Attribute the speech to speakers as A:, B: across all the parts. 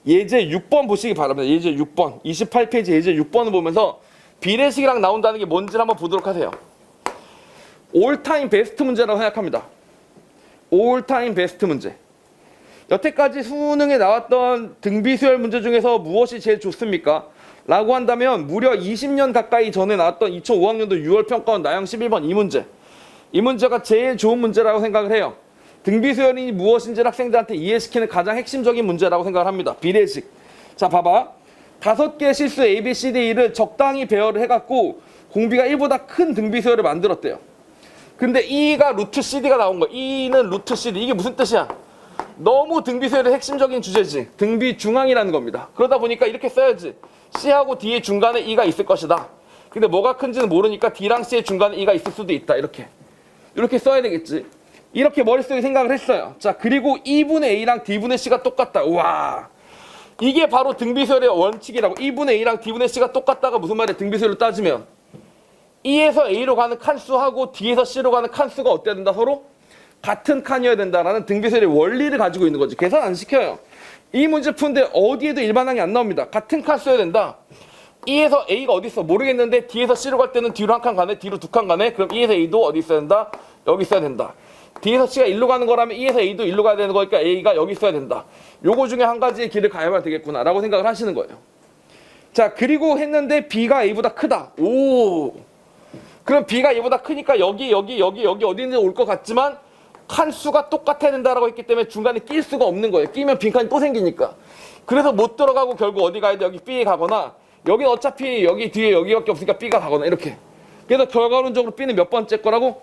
A: 예제 6번 보시기 바랍니다. 예제 6번. 28페이지 예제 6번을 보면서 비례식이랑 나온다는 게 뭔지를 한번 보도록 하세요. 올타임 베스트 문제라고 생각합니다. 올타임 베스트 문제. 여태까지 수능에 나왔던 등비수열 문제 중에서 무엇이 제일 좋습니까? 라고 한다면 무려 20년 가까이 전에 나왔던 2005학년도 6월 평가원 나형 11번 이 문제. 이 문제가 제일 좋은 문제라고 생각을 해요. 등비수열이 무엇인지 학생들한테 이해시키는 가장 핵심적인 문제라고 생각을 합니다. 비례식. 자, 봐봐. 5개의 실수 A, B, C, D, E를 적당히 배열을 해갖고 공비가 1보다 큰 등비수열을 만들었대요. 근데 E가 루트 CD가 나온 거야. E는 루트 CD. 이게 무슨 뜻이야? 너무 등비수열의 핵심적인 주제지. 등비 중앙이라는 겁니다. 그러다 보니까 이렇게 써야지. C하고 D의 중간에 E가 있을 것이다. 근데 뭐가 큰지는 모르니까 D랑 C의 중간에 E가 있을 수도 있다. 이렇게 써야 되겠지. 이렇게 머릿속에 생각을 했어요. 자, 그리고 E분의 A랑 D분의 C가 똑같다. 우와. 이게 바로 등비수열의 원칙이라고. E분의 A랑 D분의 C가 똑같다가 무슨 말이야? 등비수열로 따지면 E에서 A로 가는 칸수하고 D에서 C로 가는 칸수가 어때야 된다? 서로 같은 칸이어야 된다라는 등비수열의 원리를 가지고 있는 거지. 계산 안 시켜요. 이 문제 푸는데 어디에도 일반항이 안 나옵니다. 같은 칸 써야 된다. E에서 A가 어디 있어? 모르겠는데 D에서 C로 갈 때는 뒤로 한 칸 가네? 뒤로 2칸 가네? 그럼 E에서 A도 어디 있어야 된다? 여기 있어야 된다. D에서 C가 1로 가는 거라면 E에서 A도 1로 가야 되는 거니까 A가 여기 있어야 된다. 요거 중에 한 가지의 길을 가야만 되겠구나 라고 생각을 하시는 거예요. 자, 그리고 했는데 B가 A보다 크다. 오. 그럼 B가 A보다 크니까 여기 어디 있는지 올 것 같지만 칸수가 똑같아야 된다라고 했기 때문에 중간에 낄 수가 없는 거예요. 끼면 빈칸이 또 생기니까. 그래서 못 들어가고 결국 어디 가야 돼? 여기 B에 가거나 여기는 어차피 여기 뒤에 여기밖에 없으니까 B가 가거나 이렇게. 그래서 결과론적으로 B는 몇 번째 거라고?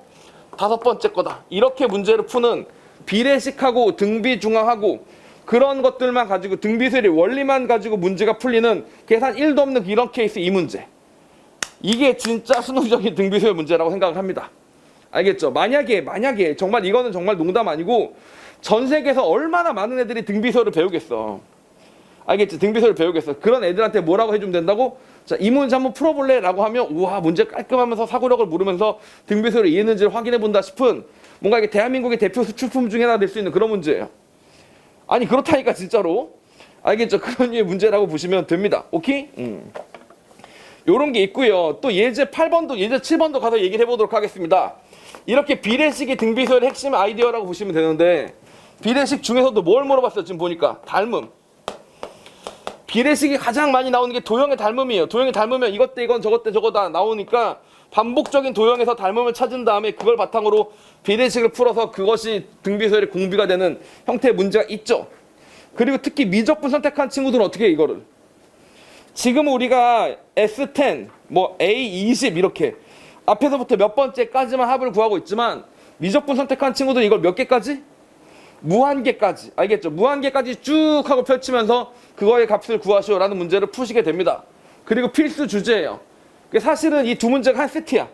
A: 5번째 거다. 이렇게 문제를 푸는 비례식하고 등비중앙하고 그런 것들만 가지고 등비수열의 원리만 가지고 문제가 풀리는 계산 1도 없는 이런 케이스 이 문제. 이게 진짜 수능적인 등비수열 문제라고 생각을 합니다. 알겠죠? 만약에 정말 이거는 정말 농담 아니고 전 세계에서 얼마나 많은 애들이 등비수열을 배우겠어. 알겠지? 등비수열을 배우겠어. 그런 애들한테 뭐라고 해주면 된다고? 자, 이 문제 한번 풀어볼래? 라고 하면 우와 문제 깔끔하면서 사고력을 모르면서 등비수열을 이해했는지를 확인해본다 싶은 뭔가 이게 대한민국의 대표 수출품 중에 하나 될 수 있는 그런 문제예요. 아니 그렇다니까 진짜로. 알겠죠? 그런 류의 문제라고 보시면 됩니다. 오케이? 요런 게 있고요. 또 예제 8번도 예제 7번도 가서 얘기를 해보도록 하겠습니다. 이렇게 비례식이 등비수열의 핵심 아이디어라고 보시면 되는데 비례식 중에서도 뭘 물어봤어요? 지금 보니까 닮음. 비례식이 가장 많이 나오는 게 도형의 닮음이에요. 도형의 닮으면 이것 때 이건 저것 때 저거 다 나오니까 반복적인 도형에서 닮음을 찾은 다음에 그걸 바탕으로 비례식을 풀어서 그것이 등비수열의 공비가 되는 형태의 문제가 있죠. 그리고 특히 미적분 선택한 친구들은 어떻게 해 이거를? 지금 우리가 S10, 뭐 A20 이렇게 앞에서부터 몇 번째까지만 합을 구하고 있지만 미적분 선택한 친구들은 이걸 몇 개까지? 무한개까지. 알겠죠? 무한개까지 쭉 하고 펼치면서 그거의 값을 구하시오라는 문제를 푸시게 됩니다. 그리고 필수 주제예요. 사실은 이 두 문제가 한 세트야.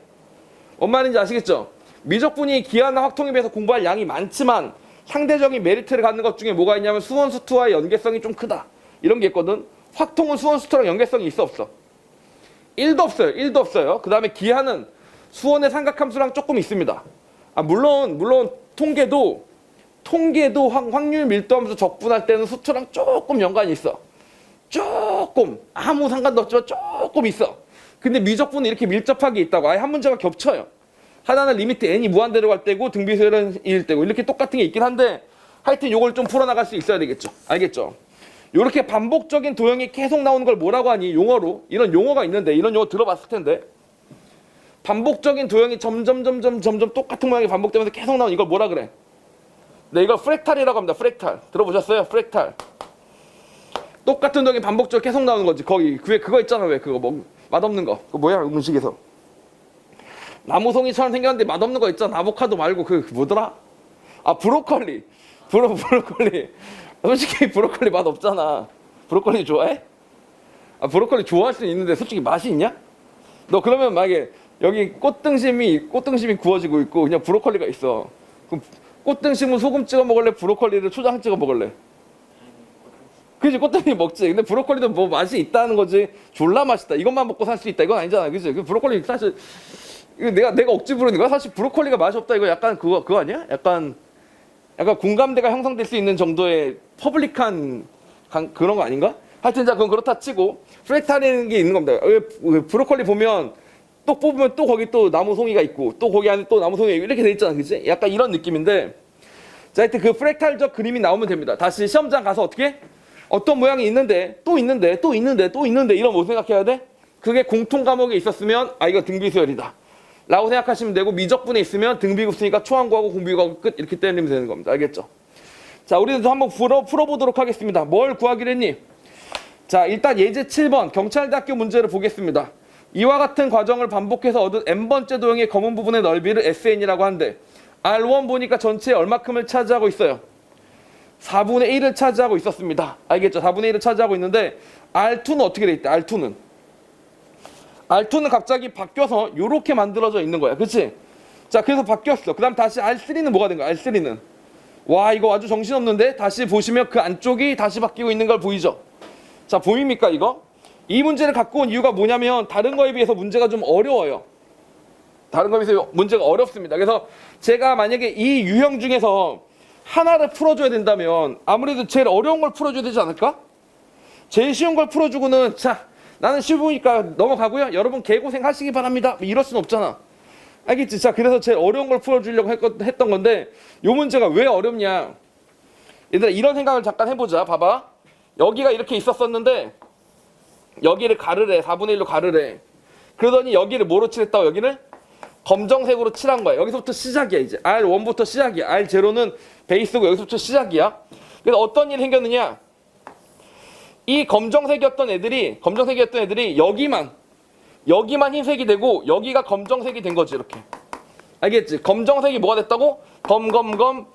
A: 뭔 말인지 아시겠죠? 미적분이 기하나 확통에 비해서 공부할 양이 많지만 상대적인 메리트를 갖는 것 중에 뭐가 있냐면 수원 수투와의 연계성이 좀 크다. 이런 게 있거든. 확통은 수원 수투랑 연계성이 있어 없어? 1도 없어요. 1도 없어요. 그 다음에 기하는 수원의 삼각함수랑 조금 있습니다. 물론 통계도 확률 밀도함수 적분할 때는 수투랑 조금 연관이 있어. 조금. 아무 상관도 없지만 조금 있어. 근데 미적분은 이렇게 밀접하게 있다고. 아예 한 문제가 겹쳐요. 하나는 리미트 n이 무한대로 갈 때고 등비수열은 1일 때고 이렇게 똑같은 게 있긴 한데 하여튼 요걸 좀 풀어나갈 수 있어야 되겠죠. 알겠죠? 요렇게 반복적인 도형이 계속 나오는 걸 뭐라고 하니? 용어로. 이런 용어가 있는데 이런 용어 들어봤을 텐데 반복적인 도형이 점점 똑같은 모양이 반복되면서 계속 나오는 이걸 뭐라 그래? 네, 이걸 프랙탈이라고 합니다. 프랙탈. 들어보셨어요? 프랙탈. 똑같은 도형이 반복적으로 계속 나오는 거지. 거기 그거 있잖아. 왜 그거 뭐 맛없는 거. 그거 뭐야? 음식에서. 나무송이처럼 생겼는데 맛없는 거 있잖아. 아보카도 말고 그 뭐더라? 브로콜리. 브로콜리. 솔직히 브로콜리 맛 없잖아. 브로콜리 좋아해? 브로콜리 좋아할 수 있는데 솔직히 맛이 있냐? 너 그러면 만약에 여기 꽃등심이 구워지고 있고 그냥 브로콜리가 있어. 그럼 꽃등심은 소금 찍어 먹을래? 브로콜리를 초장 찍어 먹을래? 그지? 꽃등심 먹지. 근데 브로콜리도 뭐 맛이 있다는 거지. 졸라 맛있다. 이것만 먹고 살 수 있다. 이건 아니잖아. 그지? 브로콜리 사실 이거 내가 억지 부르는 거야. 사실 브로콜리가 맛이 없다. 이거 약간 그거 아니야? 약간 공감대가 형성될 수 있는 정도의 퍼블릭한 그런 거 아닌가? 하여튼 자 그건 그렇다 치고 프랙탈이라는 게 있는 겁니다. 왜 브로콜리 보면 또 뽑으면 또 거기 또 나무 송이가 있고 또 거기 안에 또 나무 송이가 있고 이렇게 돼 있잖아, 그치? 약간 이런 느낌인데 자 하여튼 그 프랙탈적 그림이 나오면 됩니다. 다시 시험장 가서 어떻게? 어떤 모양이 있는데 또 있는데 또 있는데 또 있는데 이런 뭐 생각해야 돼? 그게 공통 과목에 있었으면 아 이거 등비수열이다 라고 생각하시면 되고 미적분에 있으면 등비급수니까 초항구하고 공비구하고 끝 이렇게 때리면 되는 겁니다. 알겠죠? 자 우리는 좀 한번 풀어보도록 하겠습니다. 뭘 구하기로 했니? 자 일단 예제 7번 경찰대학교 문제를 보겠습니다. 이와 같은 과정을 반복해서 얻은 n번째 도형의 검은 부분의 넓이를 SN이라고 한대. R1 보니까 전체의 얼마큼을 차지하고 있어요? 4분의 1을 차지하고 있었습니다. 알겠죠? 4분의 1을 차지하고 있는데 R2는 어떻게 돼 있대? R2는 갑자기 바뀌어서 이렇게 만들어져 있는 거야. 그치? 자 그래서 바뀌었어. 그 다음 다시 R3는 뭐가 된 거야? R3는 와 이거 아주 정신없는데? 다시 보시면 그 안쪽이 다시 바뀌고 있는 걸 보이죠? 자 보입니까 이거? 이 문제를 갖고 온 이유가 뭐냐면 다른 거에 비해서 문제가 좀 어려워요. 다른 거에 비해서 문제가 어렵습니다. 그래서 제가 만약에 이 유형 중에서 하나를 풀어줘야 된다면 아무래도 제일 어려운 걸 풀어줘야 되지 않을까? 제일 쉬운 걸 풀어주고는 자 나는 쉬우니까 넘어가고요. 여러분 개고생 하시기 바랍니다. 이럴 순 없잖아. 알겠지? 자 그래서 제일 어려운 걸 풀어주려고 했던 건데 이 문제가 왜 어렵냐? 얘들아 이런 생각을 잠깐 해보자. 봐봐. 여기가 이렇게 있었었는데 여기를 가르래. 4분의 1로 가르래. 그러더니 여기를 뭐로 칠했다고? 여기를 검정색으로 칠한 거야. 여기서부터 시작이야 이제. R1부터 시작이야. R0는 베이스고 여기서부터 시작이야. 그래서 어떤 일이 생겼느냐? 이 검정색이었던 애들이 여기만 흰색이 되고 여기가 검정색이 된 거지 이렇게. 알겠지? 검정색이 뭐가 됐다고? 검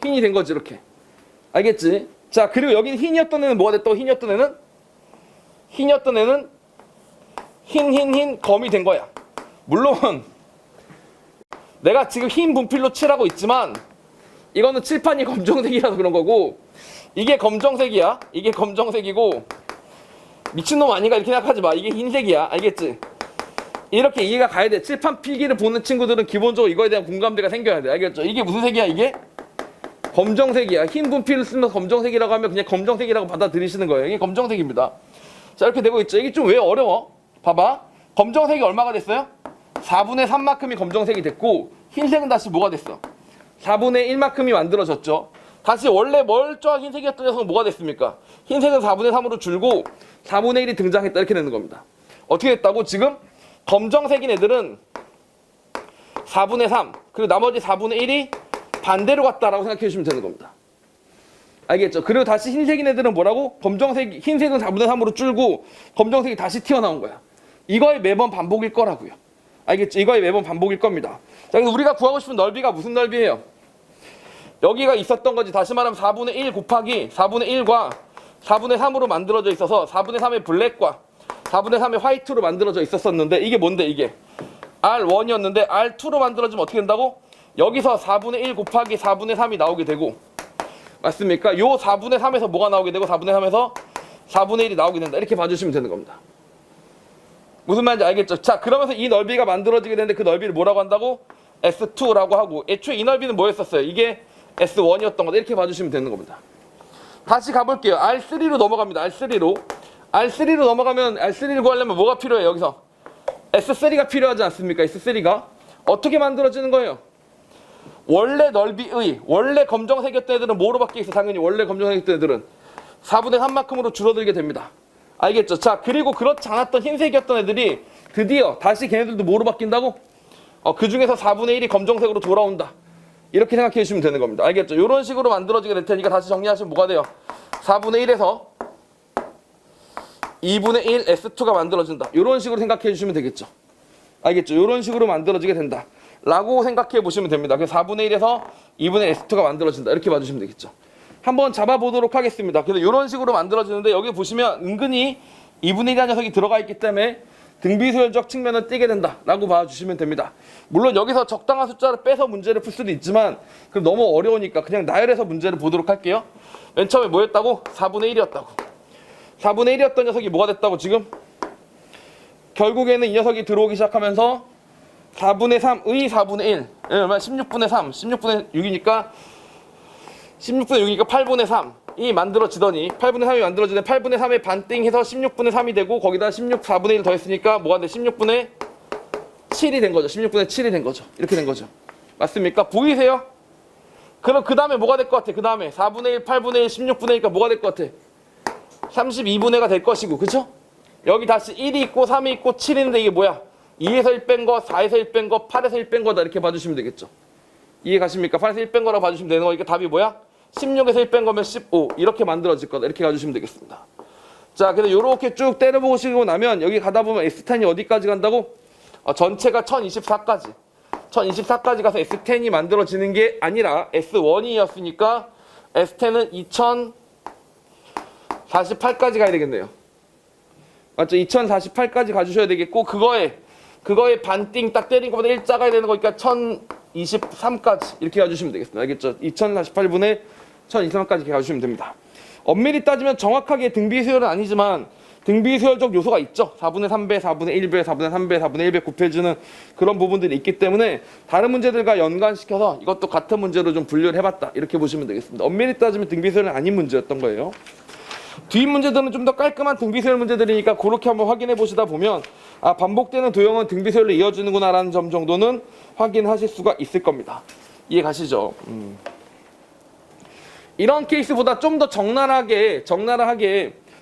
A: 흰이 된 거지 이렇게. 알겠지? 자 그리고 여기는 흰이었던 애는 뭐가 됐다고? 흰이었던 애는 흰 검이 된 거야. 물론 내가 지금 흰 분필로 칠하고 있지만 이거는 칠판이 검정색이라서 그런 거고 이게 검정색이야. 이게 검정색이고 미친놈 아닌가 이렇게 생각하지 마. 이게 흰색이야. 알겠지? 이렇게 이해가 가야 돼. 칠판 필기를 보는 친구들은 기본적으로 이거에 대한 공감대가 생겨야 돼. 알겠죠? 이게 무슨 색이야 이게? 검정색이야. 흰 분필을 쓰면서 검정색이라고 하면 그냥 검정색이라고 받아들이시는 거예요. 이게 검정색입니다. 자 이렇게 되고 있죠. 이게 좀 왜 어려워? 봐봐. 검정색이 얼마가 됐어요? 4분의 3만큼이 검정색이 됐고 흰색은 다시 뭐가 됐어? 4분의 1만큼이 만들어졌죠. 다시 원래 멀쩡한 흰색이었던 녀석은 뭐가 됐습니까? 흰색은 4분의 3으로 줄고 4분의 1이 등장했다 이렇게 되는 겁니다. 어떻게 됐다고? 지금 검정색인 애들은 4분의 3 그리고 나머지 4분의 1이 반대로 갔다라고 생각해 주시면 되는 겁니다. 알겠죠? 그리고 다시 흰색인 애들은 뭐라고? 흰색은 4분의 3으로 줄고 검정색이 다시 튀어나온 거야. 이거의 매번 반복일 거라고요. 알겠죠? 이거의 매번 반복일 겁니다. 자, 그래서 우리가 구하고 싶은 넓이가 무슨 넓이에요? 여기가 있었던 거지. 다시 말하면 4분의 1 곱하기 4분의 1과 4분의 3으로 만들어져 있어서 4분의 3의 블랙과 4분의 3의 화이트로 만들어져 있었었는데 이게 뭔데 이게? R1이었는데 R2로 만들어지면 어떻게 된다고? 여기서 4분의 1 곱하기 4분의 3이 나오게 되고 맞습니까? 요 4분의 3에서 뭐가 나오게 되고 4분의 3에서 4분의 1이 나오게 된다. 이렇게 봐주시면 되는 겁니다. 무슨 말인지 알겠죠? 자 그러면서 이 넓이가 만들어지게 되는데 그 넓이를 뭐라고 한다고? S2라고 하고 애초에 이 넓이는 뭐였었어요? 이게 S1이었던 거다. 이렇게 봐주시면 되는 겁니다. 다시 가볼게요. R3로 넘어갑니다. R3로 넘어가면 R3를 구하려면 뭐가 필요해요? 여기서 S3가 필요하지 않습니까? S3가 어떻게 만들어지는 거예요? 원래 넓이의 원래 검정색이었던 애들은 뭐로 바뀌어 있어? 당연히 원래 검정색이었던 애들은 4분의 3만큼으로 줄어들게 됩니다. 알겠죠? 자 그리고 그렇지 않았던 흰색이었던 애들이 드디어 다시 걔네들도 뭐로 바뀐다고? 그 중에서 4분의 1이 검정색으로 돌아온다. 이렇게 생각해 주시면 되는 겁니다. 알겠죠? 이런 식으로 만들어지게 될 테니까 다시 정리하시면 뭐가 돼요? 4분의 1에서 2분의 1 S2가 만들어진다. 이런 식으로 생각해 주시면 되겠죠. 알겠죠? 이런 식으로 만들어지게 된다. 라고 생각해 보시면 됩니다. 그래서 4분의 1에서 2분의 S2가 만들어진다. 이렇게 봐주시면 되겠죠. 한번 잡아보도록 하겠습니다. 그래서 이런 식으로 만들어지는데 여기 보시면 은근히 2분의 1이라는 녀석이 들어가 있기 때문에 등비수열적 측면을 띄게 된다 라고 봐주시면 됩니다. 물론 여기서 적당한 숫자를 빼서 문제를 풀 수도 있지만 그럼 너무 어려우니까 그냥 나열해서 문제를 보도록 할게요. 맨 처음에 뭐였다고? 4분의 1이었다고. 4분의 1이었던 녀석이 뭐가 됐다고 지금? 결국에는 이 녀석이 들어오기 시작하면서 4분의 3의 4분의 1 얼마? 16분의 3 16분의 6이니까 8분의 3 이 만들어지더니 8분의 3이 만들어지네. 8분의 3의 반띵해서 16분의 3이 되고 거기다 16 4분의 1 더했으니까 뭐가 돼? 16분의 7이 된 거죠. 16분의 7이 된 거죠. 이렇게 된 거죠. 맞습니까? 보이세요? 그럼 그 다음에 뭐가 될 것 같아? 그 다음에 4분의 1, 8분의 1, 16분의 1이니까 뭐가 될 것 같아? 32분의 1가 될 것이고, 그쵸? 여기 다시 1이 있고 3이 있고 7인데 이게 뭐야? 2에서 1 뺀 거, 4에서 1 뺀 거, 8에서 1 뺀 거다 이렇게 봐주시면 되겠죠. 이해 가십니까? 8에서 1 뺀 거라고 봐주시면 되는 거니까 답이 뭐야? 16에서 1 뺀 거면 15 이렇게 만들어질 거다 이렇게 가주시면 되겠습니다. 자, 그래서 이렇게 쭉 때려보시고 나면 여기 가다 보면 S10이 어디까지 간다고? 전체가 1024까지 1024까지 가서 S10이 만들어지는 게 아니라 S1이었으니까 S10은 2048까지 가야 되겠네요. 맞죠? 2048까지 가주셔야 되겠고 그거에 반띵 딱 때린 것보다 1 작아야 되는 거니까 1023까지 이렇게 가주시면 되겠습니다. 알겠죠? 2048분의 1023까지 이렇게 가주시면 됩니다. 엄밀히 따지면 정확하게 등비수열은 아니지만 등비수열적 요소가 있죠. 4분의 3배, 4분의 1배, 4분의 3배, 4분의 1배 곱해주는 그런 부분들이 있기 때문에 다른 문제들과 연관시켜서 이것도 같은 문제로 좀 분류를 해봤다. 이렇게 보시면 되겠습니다. 엄밀히 따지면 등비수열은 아닌 문제였던 거예요. 뒤 문제들은 좀 더 깔끔한 등비수열 문제들이니까 그렇게 한번 확인해 보시다 보면 반복되는 도형은 등비수열로 이어지는구나 라는 점 정도는 확인하실 수가 있을 겁니다. 이해 가시죠? 이런 케이스보다 좀 더 적나라하게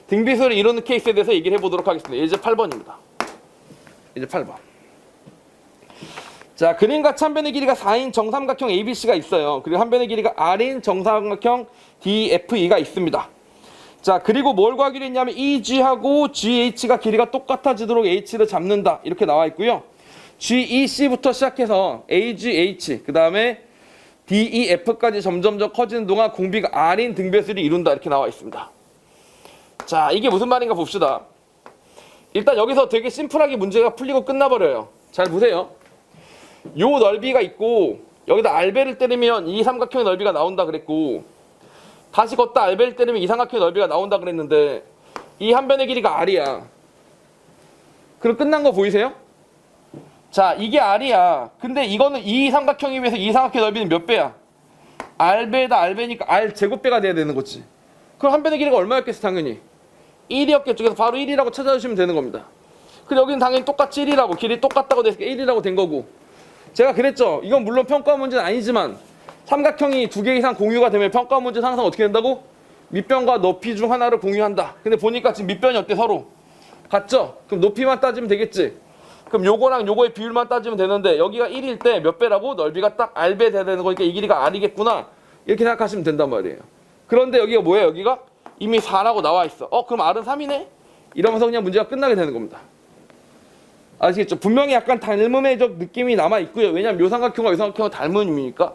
A: 등비수열을 이루는 케이스에 대해서 얘기를 해보도록 하겠습니다. 이제 8번입니다. 이제 8번. 자, 그림같이 한 변의 길이가 4인 정삼각형 ABC가 있어요. 그리고 한 변의 길이가 R인 정삼각형 DFE가 있습니다. 자, 그리고 뭘 구하기로 했냐면 EG하고 GH가 길이가 똑같아지도록 H를 잡는다. 이렇게 나와 있고요. GEC부터 시작해서 AGH, 그 다음에 DEF까지 점점점 커지는 동안 공비가 R인 등배수를 이룬다. 이렇게 나와 있습니다. 자, 이게 무슨 말인가 봅시다. 일단 여기서 되게 심플하게 문제가 풀리고 끝나버려요. 잘 보세요. 요 넓이가 있고 여기다 R배를 때리면 이 삼각형의 넓이가 나온다 그랬고 다시 걷다 R배를 때리면 이 삼각형의 넓이가 나온다 그랬는데 이 한 변의 길이가 R이야. 그럼 끝난 거 보이세요? 자, 이게 R이야. 근데 이거는 이 삼각형에 비해서 이 삼각형의 넓이는 몇 배야? R배에다 R배니까 R 제곱배가 돼야 되는 거지. 그럼 한 변의 길이가 얼마였겠어? 당연히 1이었겠죠. 그래서 바로 1이라고 찾아주시면 되는 겁니다. 그리고 여기는 당연히 똑같이 1이라고 길이 똑같다고 됐으니까 1이라고 된 거고 제가 그랬죠. 이건 물론 평가 문제는 아니지만 삼각형이 2개 이상 공유가 되면 평가 문제 항상 어떻게 된다고? 밑변과 높이 중 하나를 공유한다. 근데 보니까 지금 밑변이 어때? 서로 같죠? 그럼 높이만 따지면 되겠지. 그럼 요거랑 요거의 비율만 따지면 되는데 여기가 1일 때 몇 배라고? 넓이가 딱 R배 돼야 되는 거니까 이 길이가 R이겠구나. 이렇게 생각하시면 된단 말이에요. 그런데 여기가 뭐예요? 여기가 이미 4라고 나와 있어. 그럼 R은 3이네? 이러면서 그냥 문제가 끝나게 되는 겁니다. 아시겠죠? 분명히 약간 닮음의적 느낌이 남아 있고요. 왜냐하면 요 삼각형과 요 삼각형은 닮은 의미니까.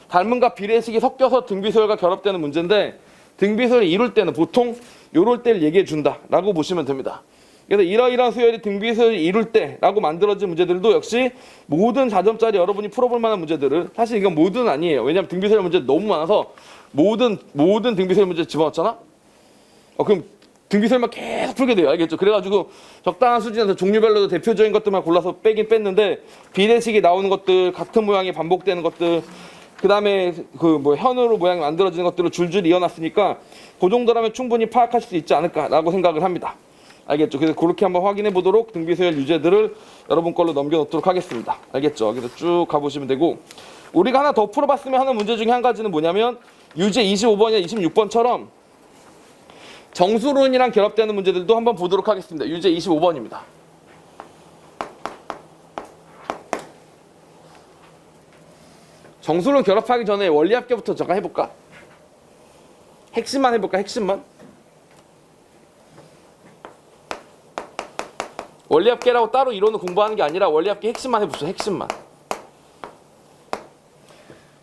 A: 닮음과 비례식이 섞여서 등비수열과 결합되는 문제인데 등비수열을 이룰 때는 보통 요럴 때를 얘기해 준다라고 보시면 됩니다. 그래서 이러이러한 수열이 등비수열을 이룰 때라고 만들어진 문제들도 역시 모든 4점짜리 여러분이 풀어볼 만한 문제들을 사실 이건 모두는 아니에요. 왜냐하면 등비수열 문제 너무 많아서 모든 등비수열 문제 집어넣었잖아? 그럼 등비수열만 계속 풀게 돼요. 알겠죠? 그래가지고 적당한 수준에서 종류별로도 대표적인 것들만 골라서 빼긴 뺐는데 비례식이 나오는 것들, 같은 모양이 반복되는 것들 그 다음에 현으로 모양이 만들어지는 것들을 줄줄이 이어놨으니까 그 정도라면 충분히 파악하실 수 있지 않을까라고 생각을 합니다. 알겠죠? 그래서 그렇게 한번 확인해 보도록 등비수열 유제들을 여러분 걸로 넘겨놓도록 하겠습니다. 알겠죠? 그래서 쭉 가보시면 되고 우리가 하나 더 풀어봤으면 하는 문제 중에 한 가지는 뭐냐면 유제 25번이나 26번처럼 정수론이랑 결합되는 문제들도 한번 보도록 하겠습니다. 유제 25번입니다. 정수론 결합하기 전에 원리합계부터 잠깐 해볼까? 핵심만 해볼까? 핵심만? 원리합계라고 따로 이론을 공부하는 게 아니라 원리합계 핵심만 해보죠. 핵심만.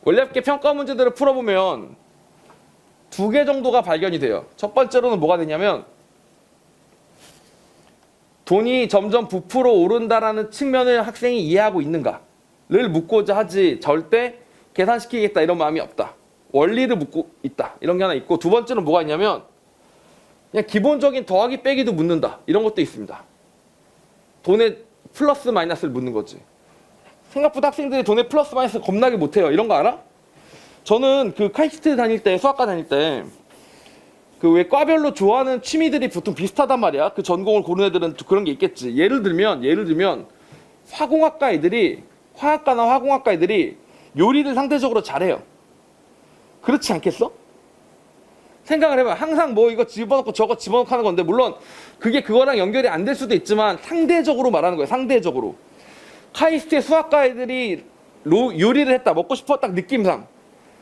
A: 원리합계 평가 문제들을 풀어보면 2개 정도가 발견이 돼요. 첫 번째로는 뭐가 되냐면 돈이 점점 부풀어 오른다라는 측면을 학생이 이해하고 있는가를 묻고자 하지 절대 계산시키겠다 이런 마음이 없다. 원리를 묻고 있다. 이런 게 하나 있고 두 번째는 뭐가 있냐면 그냥 기본적인 더하기 빼기도 묻는다. 이런 것도 있습니다. 돈의 플러스 마이너스를 묻는 거지. 생각보다 학생들이 돈의 플러스 마이너스 겁나게 못해요. 이런 거 알아? 저는 그 카이스트 다닐 때 수학과 다닐 때 그 왜 과별로 좋아하는 취미들이 보통 비슷하단 말이야. 그 전공을 고르는 애들은 그런 게 있겠지. 예를 들면 화공학과 애들이 화학과나 화공학과 애들이 요리를 상대적으로 잘해요. 그렇지 않겠어? 생각을 해봐. 항상 뭐 이거 집어넣고 저거 집어넣고 하는 건데 물론 그게 그거랑 연결이 안 될 수도 있지만 상대적으로 말하는 거예요. 상대적으로. 카이스트의 수학과 애들이 요리를 했다. 먹고 싶어 딱 느낌상.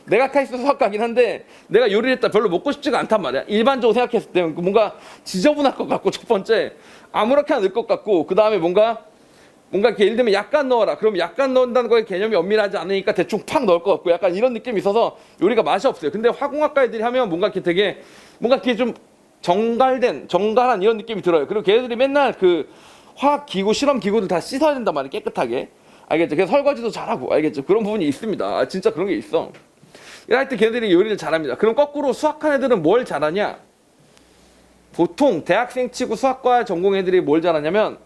A: 내가 카이스트 수학과긴 한데 내가 요리를 했다. 별로 먹고 싶지가 않단 말이야. 일반적으로 생각했을 때 뭔가 지저분할 것 같고 첫 번째 아무렇게나 넣을 것 같고 그 다음에 뭔가 이렇게 예를 들면 약간 넣어라. 그럼 약간 넣는다는 거에 개념이 엄밀하지 않으니까 대충 팍 넣을 것 같고 약간 이런 느낌이 있어서 요리가 맛이 없어요. 근데 화공학과 애들이 하면 뭔가 이렇게 좀 정갈한 이런 느낌이 들어요. 그리고 걔네들이 맨날 그 화학기구, 실험기구들 다 씻어야 된단 말이에요. 깨끗하게. 알겠죠? 그래서 설거지도 잘하고 알겠죠? 그런 부분이 있습니다. 아, 진짜 그런 게 있어. 하여튼 걔네들이 요리를 잘합니다. 그럼 거꾸로 수학한 애들은 뭘 잘하냐? 보통 대학생 치고 수학과 전공 애들이 뭘 잘하냐면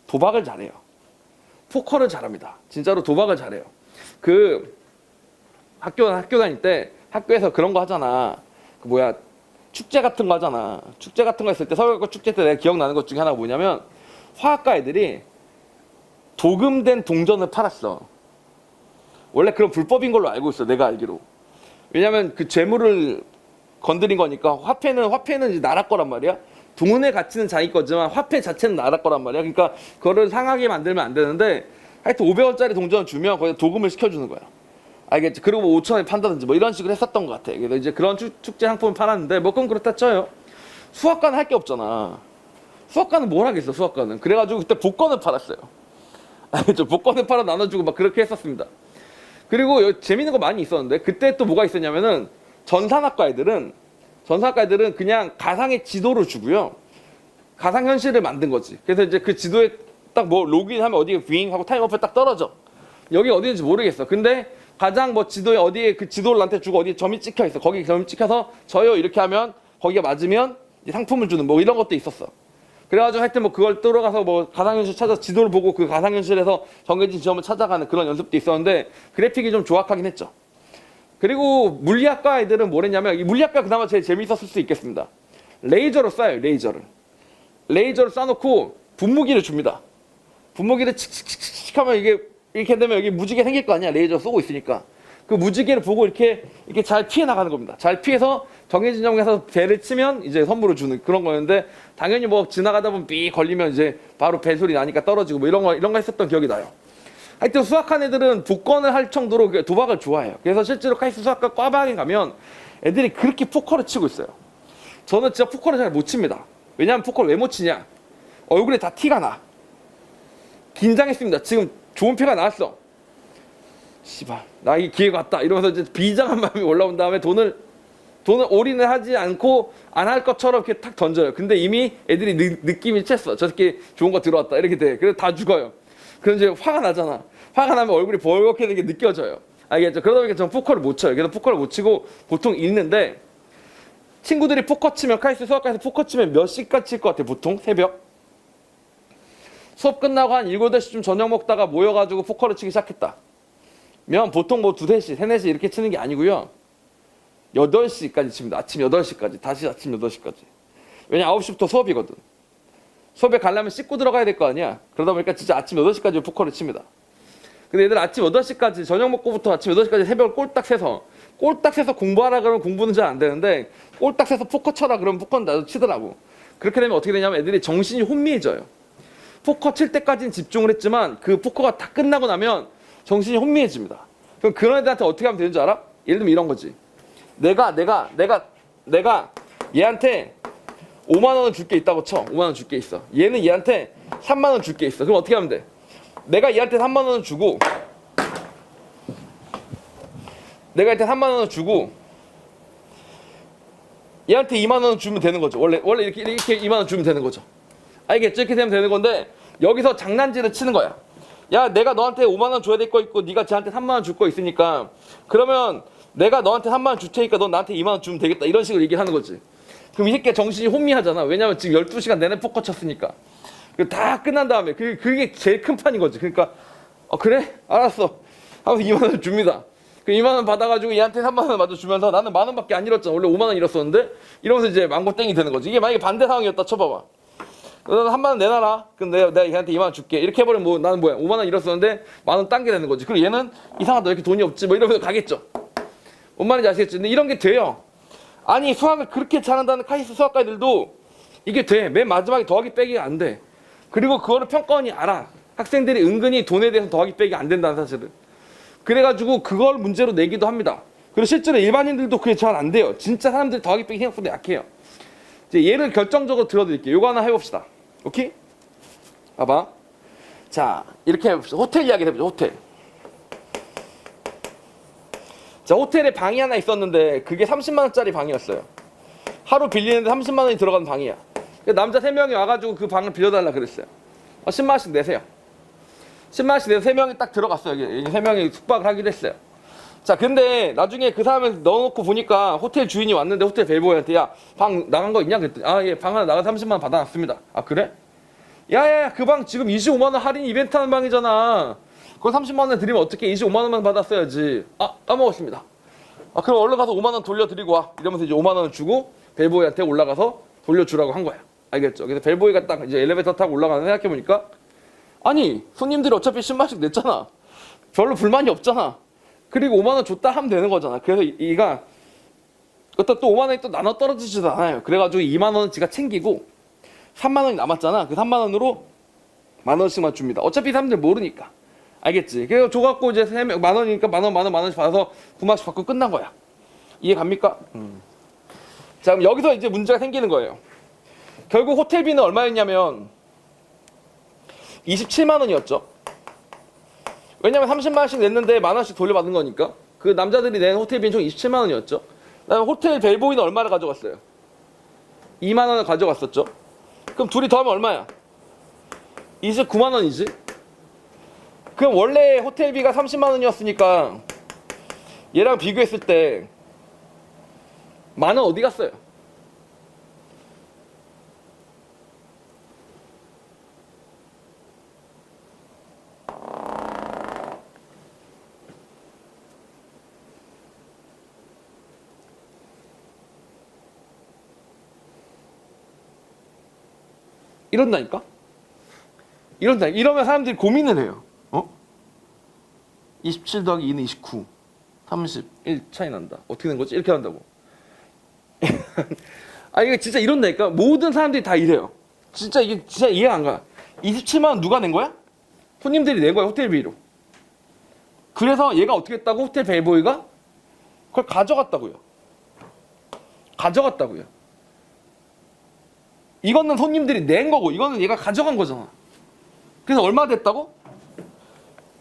A: 도박을 잘해요. 포커를 잘합니다. 진짜로 도박을 잘해요. 그 학교 다닐 때 학교에서 그런 거 하잖아. 그 뭐야 축제 같은 거 하잖아. 축제 같은 거 했을 때 서울과 축제 때 내가 기억나는 것 중에 하나가 뭐냐면 화학과 애들이 도금된 동전을 팔았어. 원래 그런 불법인 걸로 알고 있어. 내가 알기로. 왜냐면 그 재물을 건드린 거니까 화폐는 이제 나라 거란 말이야. 동원의 가치는 자기 거지만 화폐 자체는 나라 거란 말이야. 그러니까 그거를 상하게 만들면 안 되는데 하여튼 500원짜리 동전을 주면 거기다 도금을 시켜주는 거야. 알겠지? 그리고 뭐 5,000원에 판다든지 뭐 이런 식으로 했었던 것 같아. 그래서 이제 그런 축제 상품을 팔았는데 뭐 그건 그렇다 쳐요. 수학과는 할 게 없잖아. 수학과는 뭘 하겠어, 수학과는. 그래가지고 그때 복권을 팔았어요. 알겠죠? 복권을 팔아 나눠주고 막 그렇게 했었습니다. 그리고 재밌는 거 많이 있었는데 그때 또 뭐가 있었냐면은 전산학과 애들은 그냥 가상의 지도를 주고요. 가상현실을 만든 거지. 그래서 이제 그 지도에 딱 뭐 로그인하면 어디에 윙 하고 타임어플 딱 떨어져. 여기 어디인지 모르겠어. 근데 가장 뭐 지도에 어디에 그 지도를 나한테 주고 어디에 점이 찍혀 있어. 거기 점이 찍혀서 저요 이렇게 하면 거기가 맞으면 상품을 주는 뭐 이런 것도 있었어. 그래가지고 하여튼 뭐 그걸 들어가서 뭐 가상현실 찾아서 지도를 보고 그 가상현실에서 정해진 지점을 찾아가는 그런 연습도 있었는데 그래픽이 좀 조악하긴 했죠. 그리고 물리학과 애들은 뭘 했냐면 이 물리학과 그나마 제일 재미있었을 수 있겠습니다. 레이저로 쏴요. 레이저를 쏴놓고 분무기를 줍니다. 분무기를 칙칙칙칙 하면 이게 이렇게 되면 여기 무지개 생길 거 아니야. 레이저 쏘고 있으니까. 그 무지개를 보고 이렇게 잘 피해 나가는 겁니다. 잘 피해서 정해진 점에서 배를 치면 이제 선물을 주는 그런 거였는데 당연히 뭐 지나가다 보면 삐 걸리면 이제 바로 배 소리 나니까 떨어지고 뭐 이런 거 했었던 기억이 나요. 하여튼 수학한 애들은 복권을 할 정도로 도박을 좋아해요. 그래서 실제로 카이스트 수학과 과방에 가면 애들이 그렇게 포커를 치고 있어요. 저는 진짜 포커를 잘 못 칩니다. 왜냐하면 포커를 왜 못 치냐? 얼굴에 다 티가 나. 긴장했습니다. 지금 좋은 패가 나왔어. 씨발, 나 이 기회가 왔다. 이러면서 이제 비장한 마음이 올라온 다음에 돈을 올인을 하지 않고 안 할 것처럼 이렇게 탁 던져요. 근데 이미 애들이 느낌이 챘어. 저 새끼 좋은 거 들어왔다. 이렇게 돼. 그래서 다 죽어요. 그럼 이제 화가 나잖아. 화가 나면 얼굴이 벌겋게 되게 느껴져요. 알겠죠? 그러다 보니까 저는 포커를 못 쳐요. 그래서 포커를 못 치고 보통 읽는데 친구들이 포커 치면 카이스트 수학과에서 포커 치면 몇 시까지 칠 것 같아요? 보통 새벽? 수업 끝나고 한 7, 8시쯤 저녁 먹다가 모여가지고 포커를 치기 시작했다. 면 보통 뭐 2, 3시, 3, 4시 이렇게 치는 게 아니고요. 8시까지 칩니다. 아침 8시까지. 다시 아침 8시까지. 왜냐 9시부터 수업이거든. 수업에 가려면 씻고 들어가야 될 거 아니야. 그러다 보니까 진짜 아침 8시까지 포커를 칩니다. 근데 얘들 아침 8시까지 저녁 먹고부터 아침 8시까지 새벽을 꼴딱 새서 공부하라 그러면 공부는 잘 안 되는데 꼴딱 새서 포커 쳐라 그러면 포커는 나도 치더라고. 그렇게 되면 어떻게 되냐면 애들이 정신이 혼미해져요. 포커 칠 때까지는 집중을 했지만 그 포커가 다 끝나고 나면 정신이 혼미해집니다. 그럼 그런 애들한테 어떻게 하면 되는 줄 알아? 예를 들면 이런 거지. 내가 얘한테 5만 원을 줄 게 있다고 쳐. 5만 원 줄 게 있어. 얘는 얘한테 3만 원 줄 게 있어. 그럼 어떻게 하면 돼? 내가 얘한테 3만 원을 주고 얘한테 2만 원을 주면 되는 거죠. 원래 이렇게 2만 원 주면 되는 거죠. 알겠죠? 이렇게 되면 되는 건데 여기서 장난질을 치는 거야. 야, 내가 너한테 5만 원 줘야 될 거 있고 네가 쟤한테 3만 원 줄 거 있으니까 그러면 내가 너한테 3만 원 줄 테니까 넌 나한테 2만 원 주면 되겠다. 이런 식으로 얘기를 하는 거지. 그럼 이 새끼가 정신이 혼미하잖아. 왜냐면 지금 12시간 내내 포커 쳤으니까. 다 끝난 다음에 그게 제일 큰 판인 거지. 그러니까 그래? 알았어. 하면서 2만 원 줍니다. 그 2만 원 받아가지고 얘한테 3만 원 마저 주면서 나는 만 원밖에 안 잃었잖아. 원래 5만 원 잃었었는데 이러면서 이제 망고땡이 되는 거지. 이게 만약에 반대 상황이었다 쳐봐봐. 너는 3만 원 내놔라. 그럼 내가 얘한테 2만 원 줄게. 이렇게 해버리면 뭐 나는 뭐야 5만 원 잃었었는데 만 원 딴 게 되는 거지. 그리고 얘는 이상하다 이렇게 돈이 없지 뭐 이러면서 가겠죠. 뭔 말인지 아시겠지? 근데 이런 게 돼요. 아니 수학을 그렇게 잘한다는 카이스트 수학과들도 이게 돼. 맨 마지막에 더하기 빼기가 안 돼. 그리고 그거를 평가원이 알아. 학생들이 은근히 돈에 대해서 더하기 빼기 안 된다는 사실을. 그래가지고 그걸 문제로 내기도 합니다. 그리고 실제로 일반인들도 그게 잘 안 돼요. 진짜 사람들이 더하기 빼기 생각보다 약해요. 이제 예를 결정적으로 들어드릴게요. 요거 하나 해봅시다. 오케이? 봐봐. 자, 이렇게 해봅시다. 호텔 이야기를 해보죠. 호텔. 자, 호텔에 방이 하나 있었는데 그게 30만 원짜리 방이었어요. 하루 빌리는데 30만 원이 들어가는 방이야. 남자 3명이 와가지고 그 방을 빌려달라 그랬어요. 10만 원씩 내세요. 10만 원씩 내서 3명이 딱 들어갔어요. 이게 3명이 숙박을 하기로 했어요. 자, 근데 나중에 그 사람을 넣어놓고 보니까 호텔 주인이 왔는데 호텔 벨보이한테 야, 방 나간 거 있냐? 그랬더니 아, 예, 방 하나 나가 30만 원 받아놨습니다. 아, 그래? 야야야, 그 방 지금 25만 원 할인 이벤트 하는 방이잖아. 그거 30만 원 드리면 어떻게 25만 원만 받았어야지. 아, 까먹었습니다. 아, 그럼 얼른 가서 5만 원 돌려드리고 와. 이러면서 이제 5만 원을 주고 벨보이한테 올라가서 돌려주라고 한 거야. 알겠죠? 그래서 벨보이가 딱 이제 엘리베이터 타고 올라가는 생각해보니까 아니 손님들이 어차피 10만원씩 냈잖아. 별로 불만이 없잖아. 그리고 5만 원 줬다 하면 되는 거잖아. 그래서 이가 그것도 또 5만 원이 또 나눠 떨어지지도 않아요. 그래가지고 2만 원은 지가 챙기고 3만 원이 남았잖아. 그 3만 원으로 만 원씩만 줍니다. 어차피 사람들 모르니까. 알겠지? 그래서 줘갖고 이제 3명 만 원이니까 만 원씩 받아서 9만원씩 받고 끝난 거야. 이해 갑니까? 자, 그럼 여기서 이제 문제가 생기는 거예요. 결국 호텔비는 얼마였냐면 27만 원이었죠. 왜냐면 30만 원씩 냈는데 만 원씩 돌려받은 거니까. 그 남자들이 낸 호텔비는 총 27만 원이었죠. 그다음에 호텔 벨보이는 얼마를 가져갔어요? 2만 원을 가져갔었죠. 그럼 둘이 더하면 얼마야? 29만 원이지. 그럼 원래 호텔비가 30만 원이었으니까 얘랑 비교했을 때 만 원 어디 갔어요? 이런다니까? 이러면 사람들이 고민을 해요. 27 더하기 2는 29. 31 차이 난다. 어떻게 된 거지? 이렇게 한다고. 아, 이게 진짜 이런다니까? 모든 사람들이 다 이래요. 진짜 이게 진짜 이해가 안 가. 27만 원 누가 낸 거야? 손님들이 낸 거야, 호텔비로. 그래서 얘가 어떻게 했다고? 호텔 벨보이가? 그걸 가져갔다고요. 이거는 손님들이 낸 거고 이거는 얘가 가져간 거잖아. 그래서 얼마 됐다고?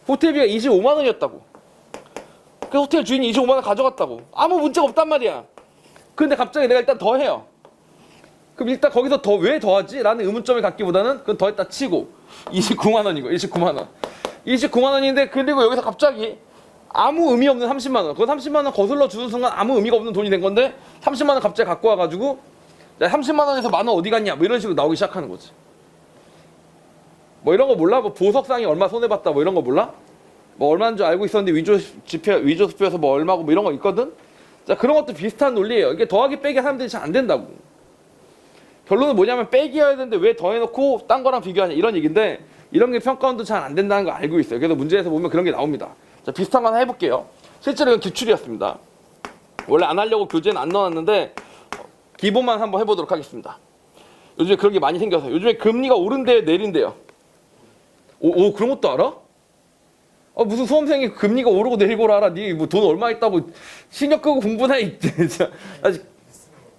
A: 호텔비가 25만 원이었다고. 그래서 호텔 주인이 25만 원 가져갔다고. 아무 문제가 없단 말이야. 근데 갑자기 내가 일단 더해요. 그럼 일단 거기서 왜 더하지? 라는 의문점을 갖기보다는 그건 더했다 치고 29만 원이고 29만 원. 29만 원인데 그리고 여기서 갑자기 아무 의미 없는 30만 원. 그 30만 원 거슬러 주는 순간 아무 의미가 없는 돈이 된 건데 30만 원 갑자기 갖고 와가지고 야, 30만 원에서 만 원 어디 갔냐? 뭐 이런 식으로 나오기 시작하는 거지. 뭐 이런 거 몰라? 뭐 보석상이 얼마 손해봤다 뭐 이런 거 몰라? 뭐 얼마인 줄 알고 있었는데 위조 수표에서 뭐 얼마고 뭐 이런 거 있거든? 자, 그런 것도 비슷한 논리예요. 이게 더하기 빼기 사람들이 잘 안 된다고. 결론은 뭐냐면 빼기여야 되는데 왜 더해놓고 딴 거랑 비교하냐 이런 얘기인데 이런 게 평가원도 잘 안 된다는 거 알고 있어요. 그래서 문제에서 보면 그런 게 나옵니다. 자, 비슷한 거 하나 해볼게요. 실제로 이건 기출이었습니다. 원래 안 하려고 교재는 안 넣어놨는데 기본만 한번 해보도록 하겠습니다. 요즘에 그런 게 많이 생겨서 요즘에 금리가 오른대요 내린대요. 오 그런 것도 알아? 무슨 수험생이 금리가 오르고 내리고를 알아? 니 뭐 돈 얼마 있다고 신경 끄고 공부나 했지. 아직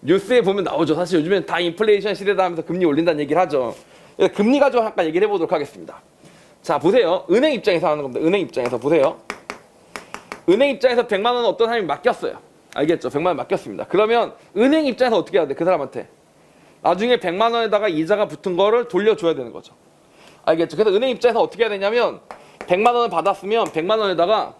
A: 뉴스에 보면 나오죠. 사실 요즘엔 다 인플레이션 시대다 하면서 금리 올린다는 얘기를 하죠. 금리 가지고 잠깐 얘기를 해보도록 하겠습니다. 자, 보세요. 은행 입장에서 하는 겁니다. 은행 입장에서 보세요. 은행 입장에서 100만 원은 어떤 사람이 맡겼어요. 알겠죠? 100만 원 맡겼습니다. 그러면 은행 입장에서 어떻게 해야 돼? 그 사람한테 나중에 100만 원에다가 이자가 붙은 거를 돌려줘야 되는 거죠. 알겠죠? 그래서 은행 입장에서 어떻게 해야 되냐면 100만 원을 받았으면 100만 원에다가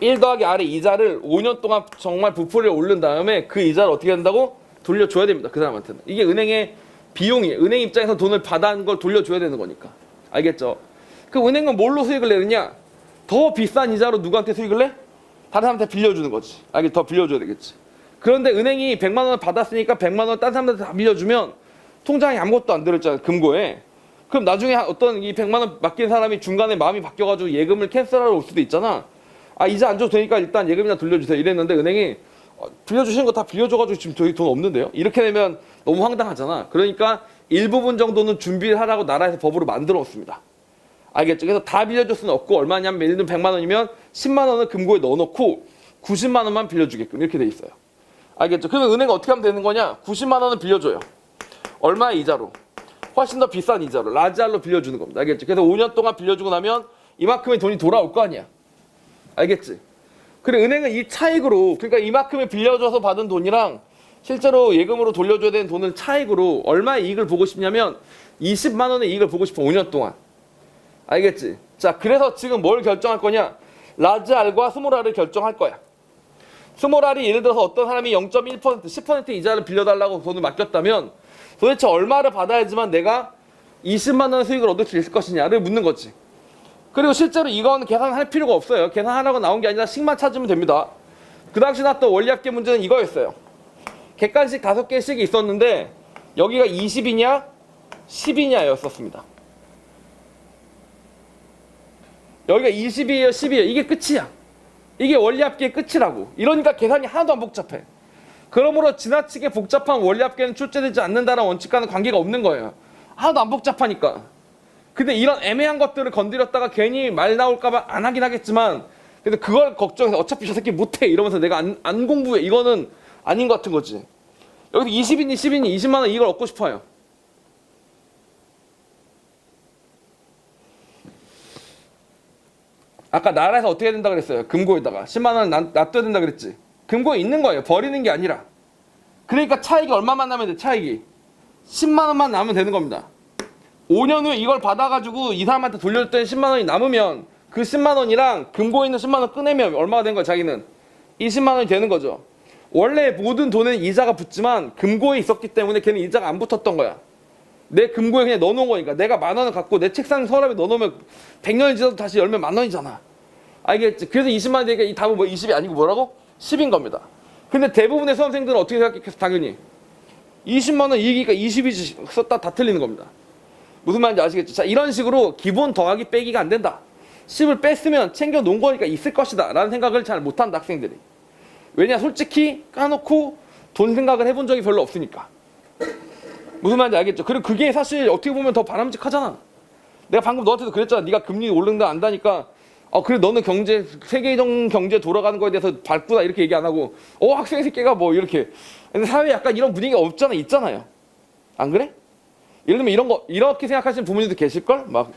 A: 1 더하기 R의 이자를 5년 동안 정말 부풀려 오른 다음에 그 이자를 어떻게 한다고? 돌려줘야 됩니다. 그 사람한테는. 이게 은행의 비용이에요. 은행 입장에서 돈을 받은 걸 돌려줘야 되는 거니까. 알겠죠? 그 은행은 뭘로 수익을 내느냐? 더 비싼 이자로 누구한테 수익을 내? 다른 사람한테 빌려주는 거지. 알겠지? 더 빌려줘야 되겠지. 그런데 은행이 100만 원을 받았으니까 100만 원을 다른 사람한테 다 빌려주면 통장에 아무것도 안 들어있잖아, 금고에. 그럼 나중에 어떤 이 100만 원 맡긴 사람이 중간에 마음이 바뀌어가지고 예금을 캔슬하러 올 수도 있잖아. 아, 이제 안 줘도 되니까 일단 예금이나 돌려주세요. 이랬는데 은행이 빌려주시는 거 다 빌려줘가지고 지금 저희 돈 없는데요? 이렇게 되면 너무 황당하잖아. 그러니까 일부분 정도는 준비를 하라고 나라에서 법으로 만들어 놓습니다. 알겠죠? 그래서 다 빌려줄 수는 없고 얼마냐면 예를 들면 100만 원이면 10만 원을 금고에 넣어놓고 90만 원만 빌려주게끔 이렇게 돼 있어요. 알겠죠? 그러면 은행은 어떻게 하면 되는 거냐? 90만 원을 빌려줘요. 얼마의 이자로? 훨씬 더 비싼 이자로 라지알로 빌려주는 겁니다. 알겠죠? 그래서 5년 동안 빌려주고 나면 이만큼의 돈이 돌아올 거 아니야. 알겠지? 그래 은행은 이 차익으로 그러니까 이만큼을 빌려줘서 받은 돈이랑 실제로 예금으로 돌려줘야 되는 돈은 차익으로 얼마의 이익을 보고 싶냐면 20만 원의 이익을 보고 싶어 5년 동안. 알겠지? 자, 그래서 지금 뭘 결정할 거냐? 라지알과 스몰알을 결정할 거야. 스몰알이 예를 들어서 어떤 사람이 0.1%, 10% 이자를 빌려달라고 돈을 맡겼다면 도대체 얼마를 받아야지만 내가 20만 원의 수익을 얻을 수 있을 것이냐를 묻는 거지. 그리고 실제로 이건 계산할 필요가 없어요. 계산하라고 나온 게 아니라 식만 찾으면 됩니다. 그 당시 나왔던 원리합계 문제는 이거였어요. 객관식 5개씩이 있었는데 여기가 20이냐 10이냐였었습니다. 여기가 20이에요 10이에요. 이게 끝이야. 이게 원리합계의 끝이라고. 이러니까 계산이 하나도 안 복잡해. 그러므로 지나치게 복잡한 원리합계는 출제되지 않는다는 원칙과는 관계가 없는 거예요. 하나도 안 복잡하니까. 근데 이런 애매한 것들을 건드렸다가 괜히 말 나올까봐 안 하긴 하겠지만 근데 그걸 걱정해서 어차피 저 새끼 못해 이러면서 내가 안 공부해 이거는 아닌 것 같은 거지. 여기서 20이니 10이니 20만 원 이걸 얻고 싶어요. 아까 나라에서 어떻게 해야 된다 그랬어요? 금고에다가 10만 원 놔둬야 된다 그랬지. 금고에 있는 거예요. 버리는 게 아니라. 그러니까 차익이 얼마만 나면 돼? 차익이 10만 원만 남으면 되는 겁니다. 5년 후에 이걸 받아가지고 이 사람한테 돌려줬더니 10만 원이 남으면 그 10만 원이랑 금고에 있는 10만 원 꺼내면 얼마가 된 거야 자기는? 20만 원이 되는 거죠. 원래 모든 돈에는 이자가 붙지만 금고에 있었기 때문에 걔는 이자가 안 붙었던 거야. 내 금고에 그냥 넣어놓은 거니까. 내가 만 원을 갖고 내 책상 서랍에 넣어놓으면 100년이 지나도 다시 열면 만 원이잖아. 알겠지? 그래서 20만 원이 되니까 이 답은 뭐 20이 아니고 뭐라고? 10인 겁니다. 근데 대부분의 수험생들은 어떻게 생각했어? 당연히 20만 원 이익이니까 20이지 썼다 다 틀리는 겁니다. 무슨 말인지 아시겠죠? 자, 이런 식으로 기본 더하기 빼기가 안 된다. 10을 뺐으면 챙겨 놓은 거니까 있을 것이다 라는 생각을 잘 못한다 학생들이. 왜냐 솔직히 까놓고 돈 생각을 해본 적이 별로 없으니까. 무슨 말인지 알겠죠? 그리고 그게 사실 어떻게 보면 더 바람직하잖아. 내가 방금 너한테도 그랬잖아. 네가 금리 오르는 데 안다니까 그래 너는 경제 세계적 경제 돌아가는 거에 대해서 밝구나 이렇게 얘기 안 하고 학생 새끼가 뭐 이렇게. 근데 사회에 약간 이런 분위기가 없잖아. 있잖아요. 안 그래? 예를 들면 이런 거 이렇게 생각하시는 부모님도 계실걸? 막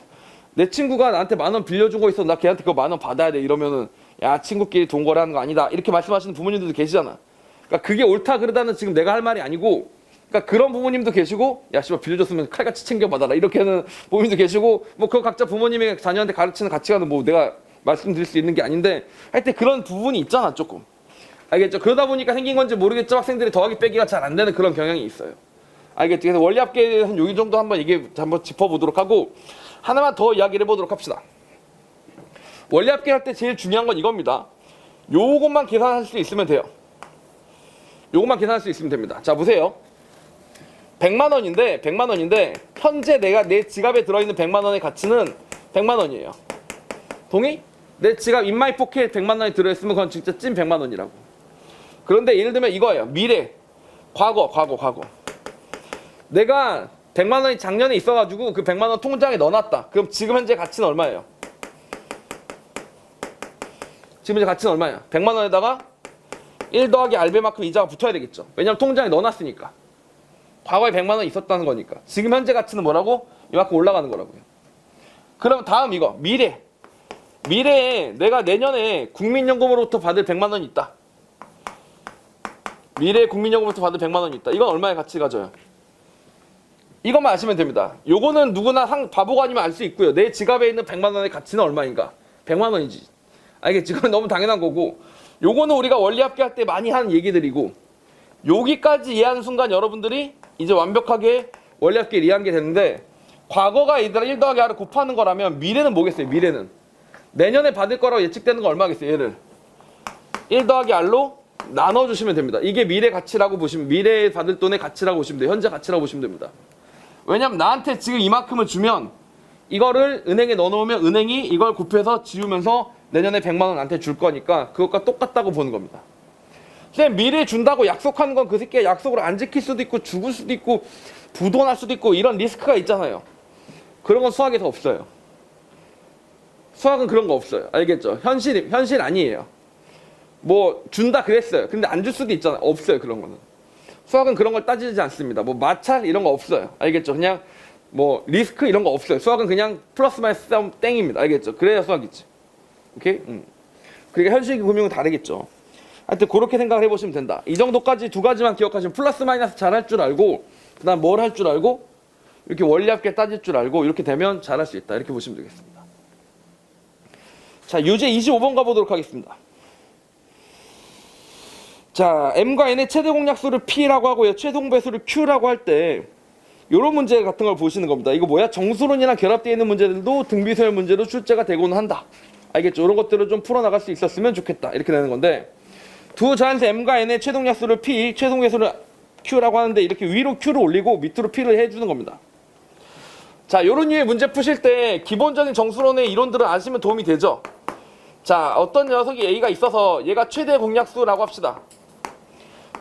A: 내 친구가 나한테 만 원 빌려준 거 있어 나 걔한테 그거 만 원 받아야 돼 이러면은 야 친구끼리 돈 거래하는 거 아니다 이렇게 말씀하시는 부모님들도 계시잖아. 그러니까 그게 옳다 그르다는 지금 내가 할 말이 아니고 그러니까 그런 부모님도 계시고 야 씨발 빌려줬으면 칼같이 챙겨 받아라 이렇게 하는 부모님도 계시고 뭐 그거 각자 부모님이 자녀한테 가르치는 가치관은 뭐 내가 말씀드릴 수 있는 게 아닌데 하여튼 그런 부분이 있잖아 조금. 알겠죠? 그러다 보니까 생긴 건지 모르겠지만 학생들이 더하기 빼기가 잘 안 되는 그런 경향이 있어요. 알겠죠? 그래서 원리합계에 대해서는 여기 정도 한번 짚어보도록 하고 하나만 더 이야기를 해보도록 합시다. 원리합계 할 때 제일 중요한 건 이겁니다. 요것만 계산할 수 있으면 돼요. 요것만 계산할 수 있으면 됩니다. 자 보세요. 100만 원인데 현재 내가 내 지갑에 들어있는 100만 원의 가치는 100만 원이에요. 동의? 내 지갑 인마이 포켓 100만 원이 들어있으면 그건 진짜 찐 100만 원이라고. 그런데 예를 들면 이거예요. 미래, 과거. 내가 100만 원이 작년에 있어가지고 그 100만 원 통장에 넣어놨다. 그럼 지금 현재 가치는 얼마예요? 지금 현재 가치는 얼마야? 100만 원에다가 1 더하기 R배만큼 이자가 붙어야 되겠죠. 왜냐면 통장에 넣어놨으니까. 과거에 100만 원이 있었다는 거니까. 지금 현재 가치는 뭐라고? 이만큼 올라가는 거라고요. 그럼 다음 이거 미래에 내가 내년에 국민연금으로부터 받을 100만 원이 있다. 미래에 국민연금으로부터 받을 100만 원이 있다. 이건 얼마의 가치를 가져요? 이것만 아시면 됩니다. 요거는 누구나 바보가 아니면 알 수 있고요. 내 지갑에 있는 100만 원의 가치는 얼마인가? 100만 원이지. 알겠지? 그건 너무 당연한 거고 요거는 우리가 원리합계 할 때 많이 하는 얘기들이고 여기까지 이해하는 순간 여러분들이 이제 완벽하게 원리합계를 이해한 게 되는데 과거가 얘들아 1 더하기 R을 곱하는 거라면 미래는 뭐겠어요? 미래는 내년에 받을 거라고 예측되는 거 얼마겠어요? 얘를 1 더하기 R로 나눠주시면 됩니다. 이게 미래 가치라고 보시면, 미래에 받을 돈의 가치라고 보시면 돼요. 현재 가치라고 보시면 됩니다. 왜냐면 나한테 지금 이만큼을 주면 이거를 은행에 넣어놓으면 은행이 이걸 곱해서 지우면서 내년에 100만 원 나한테 줄 거니까 그것과 똑같다고 보는 겁니다. 선생님, 미래에 준다고 약속하는 건 그 새끼가 약속을 안 지킬 수도 있고 죽을 수도 있고 부도날 수도 있고 이런 리스크가 있잖아요. 그런 건 수학에서 없어요. 수학은 그런 거 없어요. 알겠죠? 현실 아니에요. 뭐 준다 그랬어요. 근데 안 줄 수도 있잖아요. 없어요. 그런 거는. 수학은 그런 걸 따지지 않습니다. 뭐 마찰 이런 거 없어요. 알겠죠? 그냥 뭐 리스크 이런 거 없어요. 수학은 그냥 플러스 마이너스 싸움 땡입니다. 알겠죠? 그래야 수학이지. 오케이? 그러니까 현실 금융은 다르겠죠. 하여튼 그렇게 생각을 해보시면 된다. 이 정도까지 두 가지만 기억하시면 플러스 마이너스 잘 할 줄 알고 그 다음 뭘 할 줄 알고 이렇게 원리합계 따질 줄 알고 이렇게 되면 잘할 수 있다. 이렇게 보시면 되겠습니다. 자, 유제 25번 가보도록 하겠습니다. 자, M과 N의 최대 공약수를 P라고 하고요. 최소 배수를 Q라고 할 때 이런 문제 같은 걸 보시는 겁니다. 이거 뭐야? 정수론이랑 결합되어 있는 문제들도 등비서열 문제로 출제가 되고는 한다. 알겠죠? 이런 것들을 좀 풀어나갈 수 있었으면 좋겠다. 이렇게 되는 건데 두 자연수 M과 N의 최종 약수를 P, 최종 배수를 Q라고 하는데 이렇게 위로 Q를 올리고 밑으로 P를 해주는 겁니다. 자, 요런 류의 문제 푸실 때 기본적인 정수론의 이론들을 아시면 도움이 되죠. 자, 어떤 녀석이 A가 있어서 얘가 최대 공약수라고 합시다.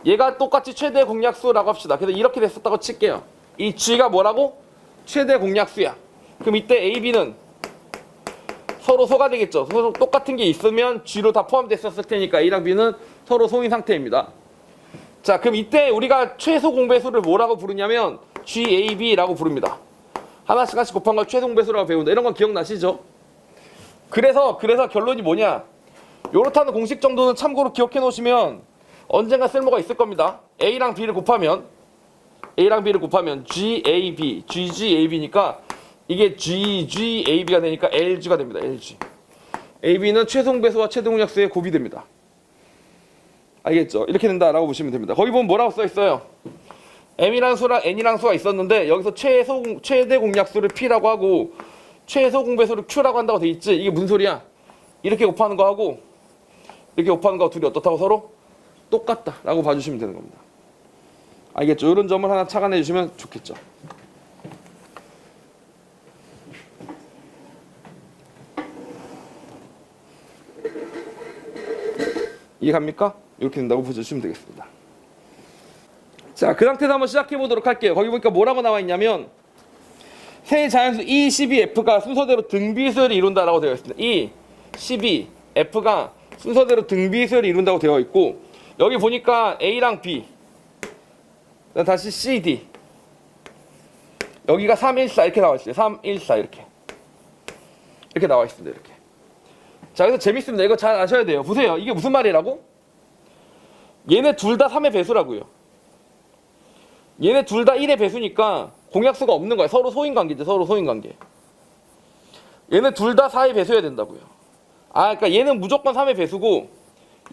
A: 얘가 똑같이 최대 공약수라고 합시다. 그래서 이렇게 됐었다고 칠게요. 이 G가 뭐라고? 최대 공약수야. 그럼 이때 A, B는 서로 소가 되겠죠. 서로 똑같은 게 있으면 G로 다 포함됐었을 테니까 A랑 B는 서로 소인 상태입니다. 자, 그럼 이때 우리가 최소 공배수를 뭐라고 부르냐면 GAB라고 부릅니다. 하나씩 곱한 걸 최소 공배수라고 배운다. 이런 건 기억나시죠? 그래서 결론이 뭐냐? 요렇다는 공식 정도는 참고로 기억해 놓으시면 언젠가 쓸모가 있을 겁니다. A랑 B를 곱하면 GAB, GGAB니까 이게 GGAB가 되니까 LG가 됩니다. LG. AB는 최소배수와 최대공약수의 곱이 됩니다. 알겠죠? 이렇게 된다라고 보시면 됩니다. 거기 보면 뭐라고 써 있어요? M이라는 수랑 N이라는 수가 있었는데 여기서 최대 공약수를 P라고 하고 최소 공배수를 Q라고 한다고 돼 있지. 이게 무슨 소리야? 이렇게 곱하는 거 하고 이렇게 곱하는 거 둘이 어떻다고 서로? 똑같다라고 봐주시면 되는 겁니다. 알겠죠? 이런 점을 하나 착안해 주시면 좋겠죠. 이해갑니까? 이렇게 된다고 보셔주시면 되겠습니다. 자, 그 상태에서 한번 시작해 보도록 할게요. 거기 보니까 뭐라고 나와 있냐면 세 자연수 E, 12, F가 순서대로 등비수열을 이룬다라고 되어 있습니다. E, 12, F가 순서대로 등비수열을 이룬다고 되어 있고 여기 보니까 A랑 B 다시 C, D 여기가 3, 1, 4 이렇게 나와 있어요. 3, 1, 4 이렇게 나와 있습니다. 이렇게. 자, 그래서 재밌습니다. 이거 잘 아셔야 돼요. 보세요. 이게 무슨 말이라고? 얘네 둘 다 3의 배수라고요. 얘네 둘 다 1의 배수니까 공약수가 없는 거야. 서로 소인관계죠. 서로 소인관계. 얘네 둘 다 4의 배수여야 된다고요. 그러니까 얘는 무조건 3의 배수고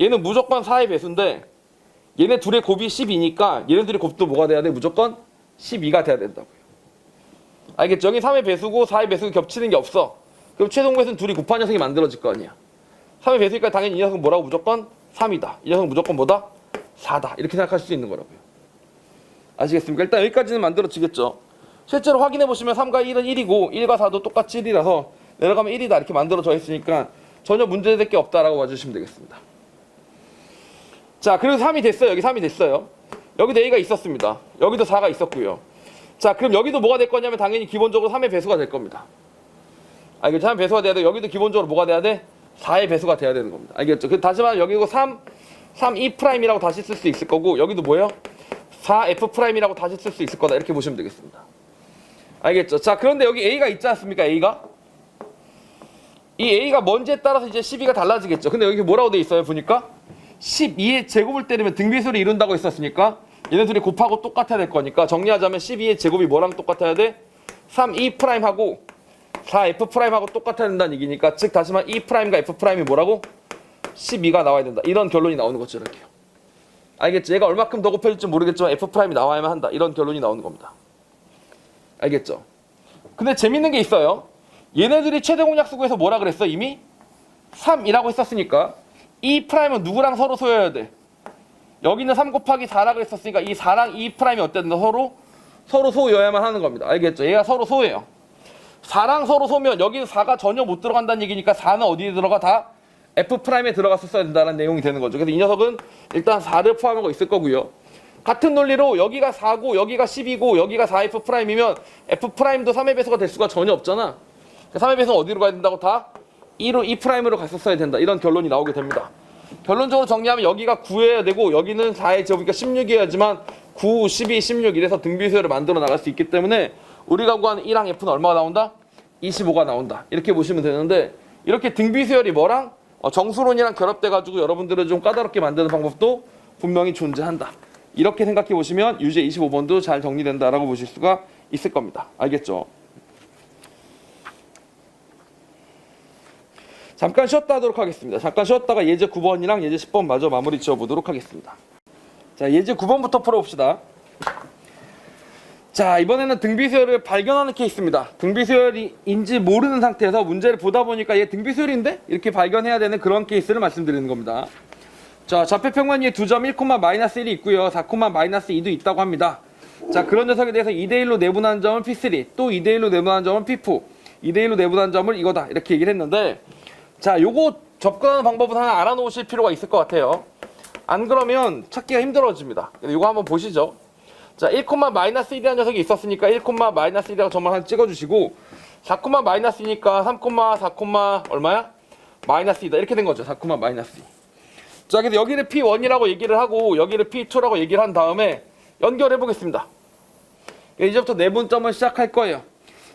A: 얘는 무조건 4의 배수인데 얘네 둘의 곱이 12니까 얘네 둘의 곱도 뭐가 돼야 돼? 무조건 12가 돼야 된다고요. 알겠죠? 여기 3의 배수고 4의 배수가 겹치는 게 없어. 그럼 최종 배수는 둘이 곱한 녀석이 만들어질 거 아니야. 3의 배수니까 당연히 이 녀석은 뭐라고? 무조건 3이다. 이 녀석은 무조건 뭐다? 4다. 이렇게 생각하실 수 있는 거라고요. 아시겠습니까? 일단 여기까지는 만들어지겠죠. 실제로 확인해 보시면 3과 1은 1이고 1과 4도 똑같이 1이라서 내려가면 1이다 이렇게 만들어져 있으니까 전혀 문제될 게 없다라고 봐주시면 되겠습니다. 자, 그리고 3이 됐어요. 여기 3이 됐어요. 여기도 A가 있었습니다. 여기도 4가 있었고요. 자, 그럼 여기도 뭐가 될 거냐면 당연히 기본적으로 3의 배수가 될 겁니다. 알겠죠? 3의 배수가 돼야 돼. 여기도 기본적으로 뭐가 돼야 돼? 4의 배수가 돼야 되는 겁니다. 알겠죠? 다시 말하면 여기고 3E'이라고 다시 쓸 수 있을 거고 여기도 뭐예요? 4F'이라고 다시 쓸 수 있을 거다. 이렇게 보시면 되겠습니다. 알겠죠? 자, 그런데 여기 A가 있지 않습니까? A가? 이 A가 뭔지에 따라서 이제 12가 달라지겠죠. 근데 여기 뭐라고 돼 있어요? 보니까 12의 제곱을 때리면 등비수를 이룬다고 했었으니까 얘네 둘이 곱하고 똑같아야 될 거니까 정리하자면 12의 제곱이 뭐랑 똑같아야 돼? 3E'하고 4F'하고 똑같아야 된다는 얘기니까 즉 다시 말하면 E'과 F'이 뭐라고? 12가 나와야 된다. 이런 결론이 나오는 거죠. 이렇게. 알겠죠? 얘가 얼마큼 더 곱해질지 모르겠지만 F'이 나와야만 한다. 이런 결론이 나오는 겁니다. 알겠죠? 근데 재밌는 게 있어요. 얘네들이 최대 공약수구에서 뭐라 그랬어? 이미 3이라고 했었으니까 2'은 누구랑 서로 소여야 돼? 여기는 3 곱하기 4라 그랬었으니까 이 4랑 2'이 어때야 된다? 서로 소여야만 하는 겁니다. 알겠죠? 얘가 서로 소예요. 4랑 서로 소면 여기는 4가 전혀 못 들어간다는 얘기니까 4는 어디에 들어가? 다 F'에 들어갔었어야 된다는 내용이 되는 거죠. 그래서 이 녀석은 일단 4를 포함하고 있을 거고요. 같은 논리로 여기가 4고 여기가 10이고 여기가 4F'이면 F'도 3의 배수가 될 수가 전혀 없잖아. 3의 배수는 어디로 가야 된다고? 다 2'으로 갔었어야 된다. 이런 결론이 나오게 됩니다. 결론적으로 정리하면 여기가 9여야 되고 여기는 4의 제곱이니까 16이어야지만 9, 12, 16 이래서 등비수열을 만들어 나갈 수 있기 때문에 우리가 구하는 1항 F는 얼마가 나온다? 25가 나온다. 이렇게 보시면 되는데 이렇게 등비수열이 뭐랑 정수론이랑 결합돼가지고 여러분들을 좀 까다롭게 만드는 방법도 분명히 존재한다. 이렇게 생각해 보시면 유제 25번도 잘 정리된다라고 보실 수가 있을 겁니다. 알겠죠? 잠깐 쉬었다 하도록 하겠습니다. 잠깐 쉬었다가 예제 9번이랑 예제 10번 마저 마무리 지어보도록 하겠습니다. 자, 예제 9번부터 풀어봅시다. 자, 이번에는 등비수열을 발견하는 케이스입니다. 등비수열인지 모르는 상태에서 문제를 보다 보니까 얘 등비수열인데? 이렇게 발견해야 되는 그런 케이스를 말씀드리는 겁니다. 자, 좌표평면 위에 2점 1,-1이 있고요. 4,-2도 있다고 합니다. 자, 그런 녀석에 대해서 2대1로 내분한 점은 P3, 또 2대1로 내분한 점은 P4, 2대1로 내분한 점을 이거다. 이렇게 얘기를 했는데 자, 요거 접근하는 방법은 하나 알아놓으실 필요가 있을 것 같아요. 안 그러면 찾기가 힘들어집니다. 요거 한번 보시죠. 자, 1,-1이라는 녀석이 있었으니까 1,-1이라고 점을 하나 찍어주시고 4,-2니까 3,4, 얼마야? -2다. 이렇게 된 거죠. 4,-2. 자, 그래서 여기를 P1이라고 얘기를 하고 여기를 P2라고 얘기를 한 다음에 연결해 보겠습니다. 이제부터 내분점을 시작할 거예요.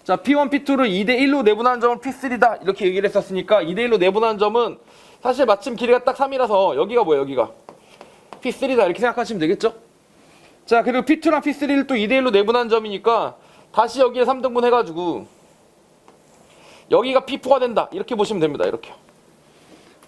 A: 자, P1, P2를 2대1로 내분하는 점은 P3다. 이렇게 얘기를 했었으니까 2대1로 내분하는 점은 사실 마침 길이가 딱 3이라서 여기가 뭐예요? 여기가 P3다. 이렇게 생각하시면 되겠죠? 자, 그리고 P2랑 P3를 또 2대1로 내분하는 점이니까 다시 여기에 3등분 해가지고 여기가 P4가 된다. 이렇게 보시면 됩니다. 이렇게.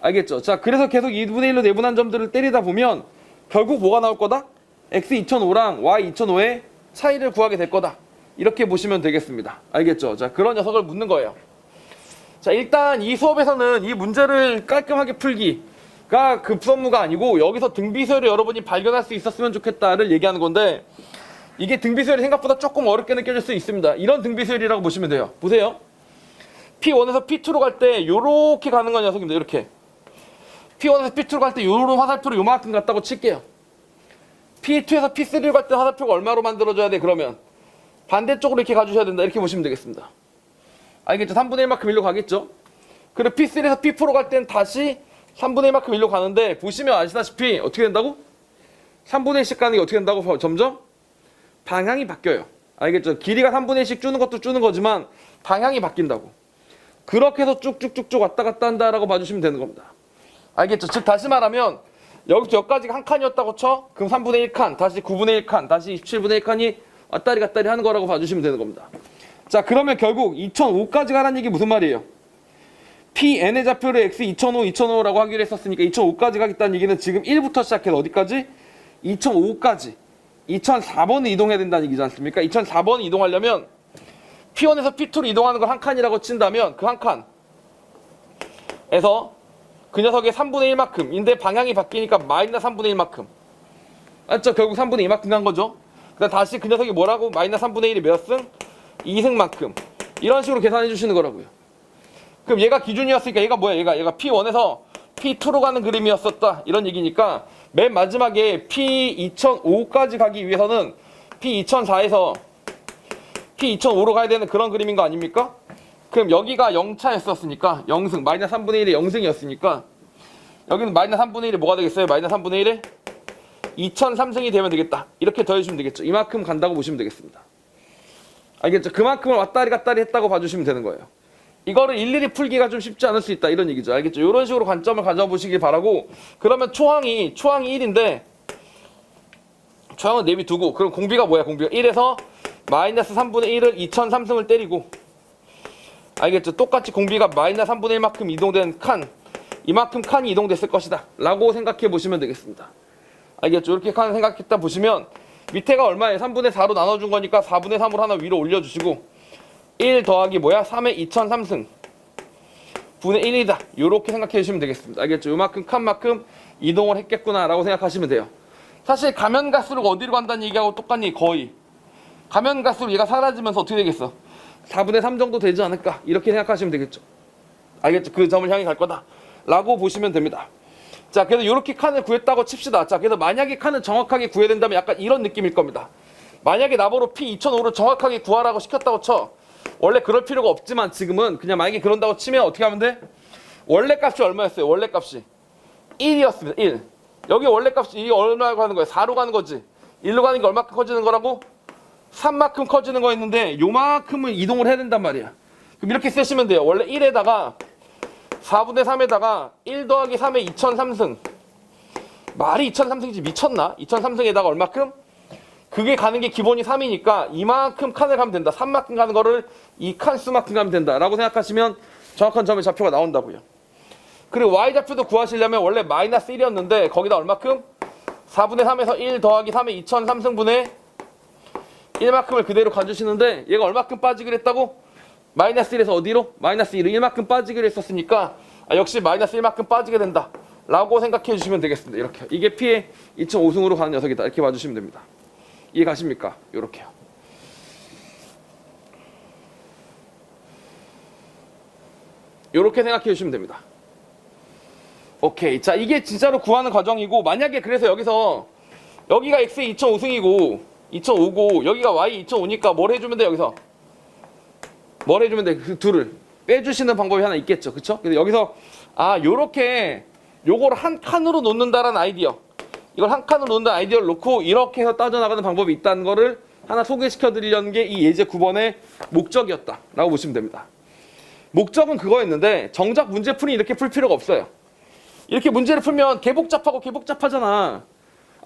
A: 알겠죠? 자, 그래서 계속 2분의 1로 내분한 점들을 때리다 보면 결국 뭐가 나올 거다? X 2005랑 Y 2005의 차이를 구하게 될 거다. 이렇게 보시면 되겠습니다. 알겠죠? 자, 그런 녀석을 묻는 거예요. 자, 일단 이 수업에서는 이 문제를 깔끔하게 풀기가 급선무가 아니고 여기서 등비수열을 여러분이 발견할 수 있었으면 좋겠다를 얘기하는 건데 이게 등비수열이 생각보다 조금 어렵게 느껴질 수 있습니다. 이런 등비수열이라고 보시면 돼요. 보세요. P1에서 P2로 갈 때 요렇게 가는 건 녀석입니다. 이렇게. P1에서 P2로 갈 때 요런 화살표로 요만큼 갔다고 칠게요. P2에서 P3로 갈 때 화살표가 얼마로 만들어져야 돼? 그러면 반대쪽으로 이렇게 가주셔야 된다. 이렇게 보시면 되겠습니다. 알겠죠? 3분의 1만큼 1로 가겠죠? 그리고 P3에서 P4로 갈 때는 다시 3분의 1만큼 1로 가는데 보시면 아시다시피 어떻게 된다고? 3분의 1씩 가는 게 어떻게 된다고? 점점 방향이 바뀌어요. 알겠죠? 길이가 3분의 1씩 주는 것도 주는 거지만 방향이 바뀐다고. 그렇게 해서 쭉쭉쭉쭉 왔다 갔다 한다라고 봐주시면 되는 겁니다. 알겠죠? 즉 다시 말하면 여기부터 여기까지가 한 칸이었다고 쳐? 그럼 3분의 1칸, 다시 9분의 1칸, 다시 27분의 1칸이 왔다리 갔다리 하는 거라고 봐주시면 되는 겁니다. 자, 그러면 결국 2005까지 가라는 얘기 무슨 말이에요? Pn의 좌표를 x 2005, 2005라고 하기로 했었으니까 2005까지 가겠다는 얘기는 지금 1부터 시작해서 어디까지? 2005까지 2004번을 이동해야 된다는 얘기지 않습니까? 2004번 이동하려면 P1에서 P2로 이동하는 걸 한 칸이라고 친다면 그 한 칸에서 그 녀석의 3분의 1만큼인데 방향이 바뀌니까 마이너스 3분의 1만큼. 맞죠? 결국 3분의 2만큼 간 거죠. 그다음 다시 그 녀석이 뭐라고? 마이너스 3분의 1이 몇 승? 2승만큼. 이런 식으로 계산해 주시는 거라고요. 그럼 얘가 기준이었으니까 얘가 뭐야? 얘가 P1에서 P2로 가는 그림이었었다. 이런 얘기니까 맨 마지막에 P2005까지 가기 위해서는 P2004에서 P2005로 가야 되는 그런 그림인 거 아닙니까? 그럼 여기가 0차였었으니까 0승, 마이너스 3분의 1이 0승이었으니까 여기는 마이너스 3분의 1이 뭐가 되겠어요? 마이너스 3분의 1에 2003승이 되면 되겠다. 이렇게 더해주시면 되겠죠. 이만큼 간다고 보시면 되겠습니다. 알겠죠? 그만큼을 왔다리 갔다리 했다고 봐주시면 되는 거예요. 이거를 일일이 풀기가 좀 쉽지 않을 수 있다. 이런 얘기죠. 알겠죠? 이런 식으로 관점을 가져보시길 바라고 그러면 초항이 1인데 초항은 내비두고 그럼 공비가 뭐야? 공비가 1에서 마이너스 3분의 1을 2003승을 때리고 알겠죠? 똑같이 공비가 마이너스 3분의 1만큼 이동된 칸 이만큼 칸이 이동됐을 것이다 라고 생각해 보시면 되겠습니다. 알겠죠? 이렇게 칸 생각했다 보시면 밑에가 얼마예요? 3분의 4로 나눠준 거니까 4분의 3으로 하나 위로 올려주시고 1 더하기 뭐야? 3의 2003승 분의 1이다. 이렇게 생각해 주시면 되겠습니다. 알겠죠? 요만큼 칸만큼 이동을 했겠구나라고 생각하시면 돼요. 사실 가면 갈수록 어디로 간다는 얘기하고 똑같니? 거의. 가면 갈수록 얘가 사라지면서 어떻게 되겠어? 4분의 3 정도 되지 않을까? 이렇게 생각하시면 되겠죠. 알겠죠? 그 점을 향해 갈 거다. 라고 보시면 됩니다. 자, 그래서 이렇게 칸을 구했다고 칩시다. 자, 그래서 만약에 칸을 정확하게 구해야 된다면 약간 이런 느낌일 겁니다. 만약에 나보고 P2005를 정확하게 구하라고 시켰다고 쳐. 원래 그럴 필요가 없지만 지금은 그냥 만약에 그런다고 치면 어떻게 하면 돼? 원래 값이 얼마였어요? 원래 값이 1이었습니다. 1. 여기 원래 값이 이게 얼마로 가는 거예요? 4로 가는 거지. 1로 가는 게 얼마큼 커지는 거라고? 3만큼 커지는 거였는데 요만큼을 이동을 해야 된단 말이야. 그럼 이렇게 쓰시면 돼요. 원래 1에다가 4분의 3에다가 1 더하기 3의 2003승. 말이 2003승이지 미쳤나? 2003승에다가 얼마큼? 그게 가는 게 기본이 3이니까 이만큼 칸을 가면 된다. 3만큼 가는 거를 이 칸 수만큼 가면 된다 라고 생각하시면 정확한 점의 좌표가 나온다고요. 그리고 y좌표도 구하시려면 원래 마이너스 1이었는데 거기다 얼마큼? 4분의 3에서 1 더하기 3의 2003승분의 1만큼을 그대로 가주시는데 얘가 얼마큼 빠지기로 했다고? 마이너스 1에서 어디로? 마이너스 1로 1만큼 빠지기로 했었으니까 역시 마이너스 1만큼 빠지게 된다 라고 생각해 주시면 되겠습니다. 이렇게 이게 P의 2005승으로 가는 녀석이다 이렇게 봐주시면 됩니다. 이해 가십니까? 요렇게요. 요렇게 생각해 주시면 됩니다. 오케이. 자, 이게 진짜로 구하는 과정이고 만약에 그래서 여기가 X의 2005승이고 2005고 여기가 Y 2005니까 뭘 해주면 돼 여기서? 뭘 해주면 돼? 그 둘을 빼주시는 방법이 하나 있겠죠. 그쵸? 그래서 여기서 요렇게 요거를 한 칸으로 놓는다라는 아이디어 이걸 한 칸으로 놓는다는 아이디어를 놓고 이렇게 해서 따져나가는 방법이 있다는 거를 하나 소개시켜 드리려는 게 이 예제 9번의 목적이었다 라고 보시면 됩니다. 목적은 그거였는데 정작 문제풀이 이렇게 풀 필요가 없어요. 이렇게 문제를 풀면 개 복잡하잖아.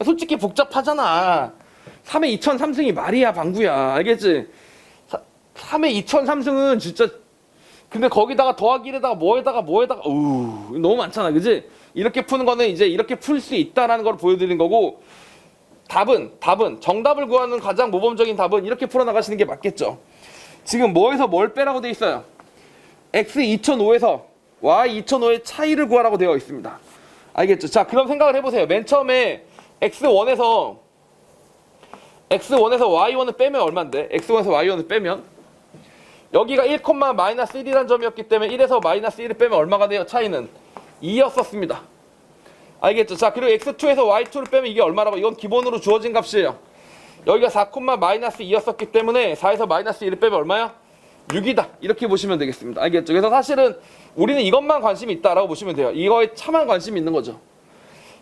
A: 솔직히 복잡하잖아. 3의 2003승이 말이야 방구야. 알겠지? 3의 2003승은 진짜 근데 거기다가 더하기 1에다가 뭐에다가 너무 많잖아. 그지? 이렇게 푸는 거는 이제 이렇게 풀 수 있다라는 걸 보여드리는 거고 답은 정답을 구하는 가장 모범적인 답은 이렇게 풀어나가시는 게 맞겠죠. 지금 뭐에서 뭘 빼라고 돼 있어요? X 2005에서 Y 2005의 차이를 구하라고 되어 있습니다. 알겠죠? 자, 그럼 생각을 해보세요. 맨 처음에 X1에서 Y1을 빼면 얼만데? X1에서 Y1을 빼면 여기가 1, 마이너스 1이라는 점이었기 때문에 1에서 마이너스 1을 빼면 얼마가 돼요? 차이는 2였었습니다. 알겠죠? 자, 그리고 X2에서 Y2를 빼면 이게 얼마라고? 이건 기본으로 주어진 값이에요. 여기가 4, 마이너스 2였었기 때문에 4에서 마이너스 1을 빼면 얼마야? 6이다. 이렇게 보시면 되겠습니다. 알겠죠? 그래서 사실은 우리는 이것만 관심이 있다라고 보시면 돼요. 이거에 차만 관심이 있는 거죠.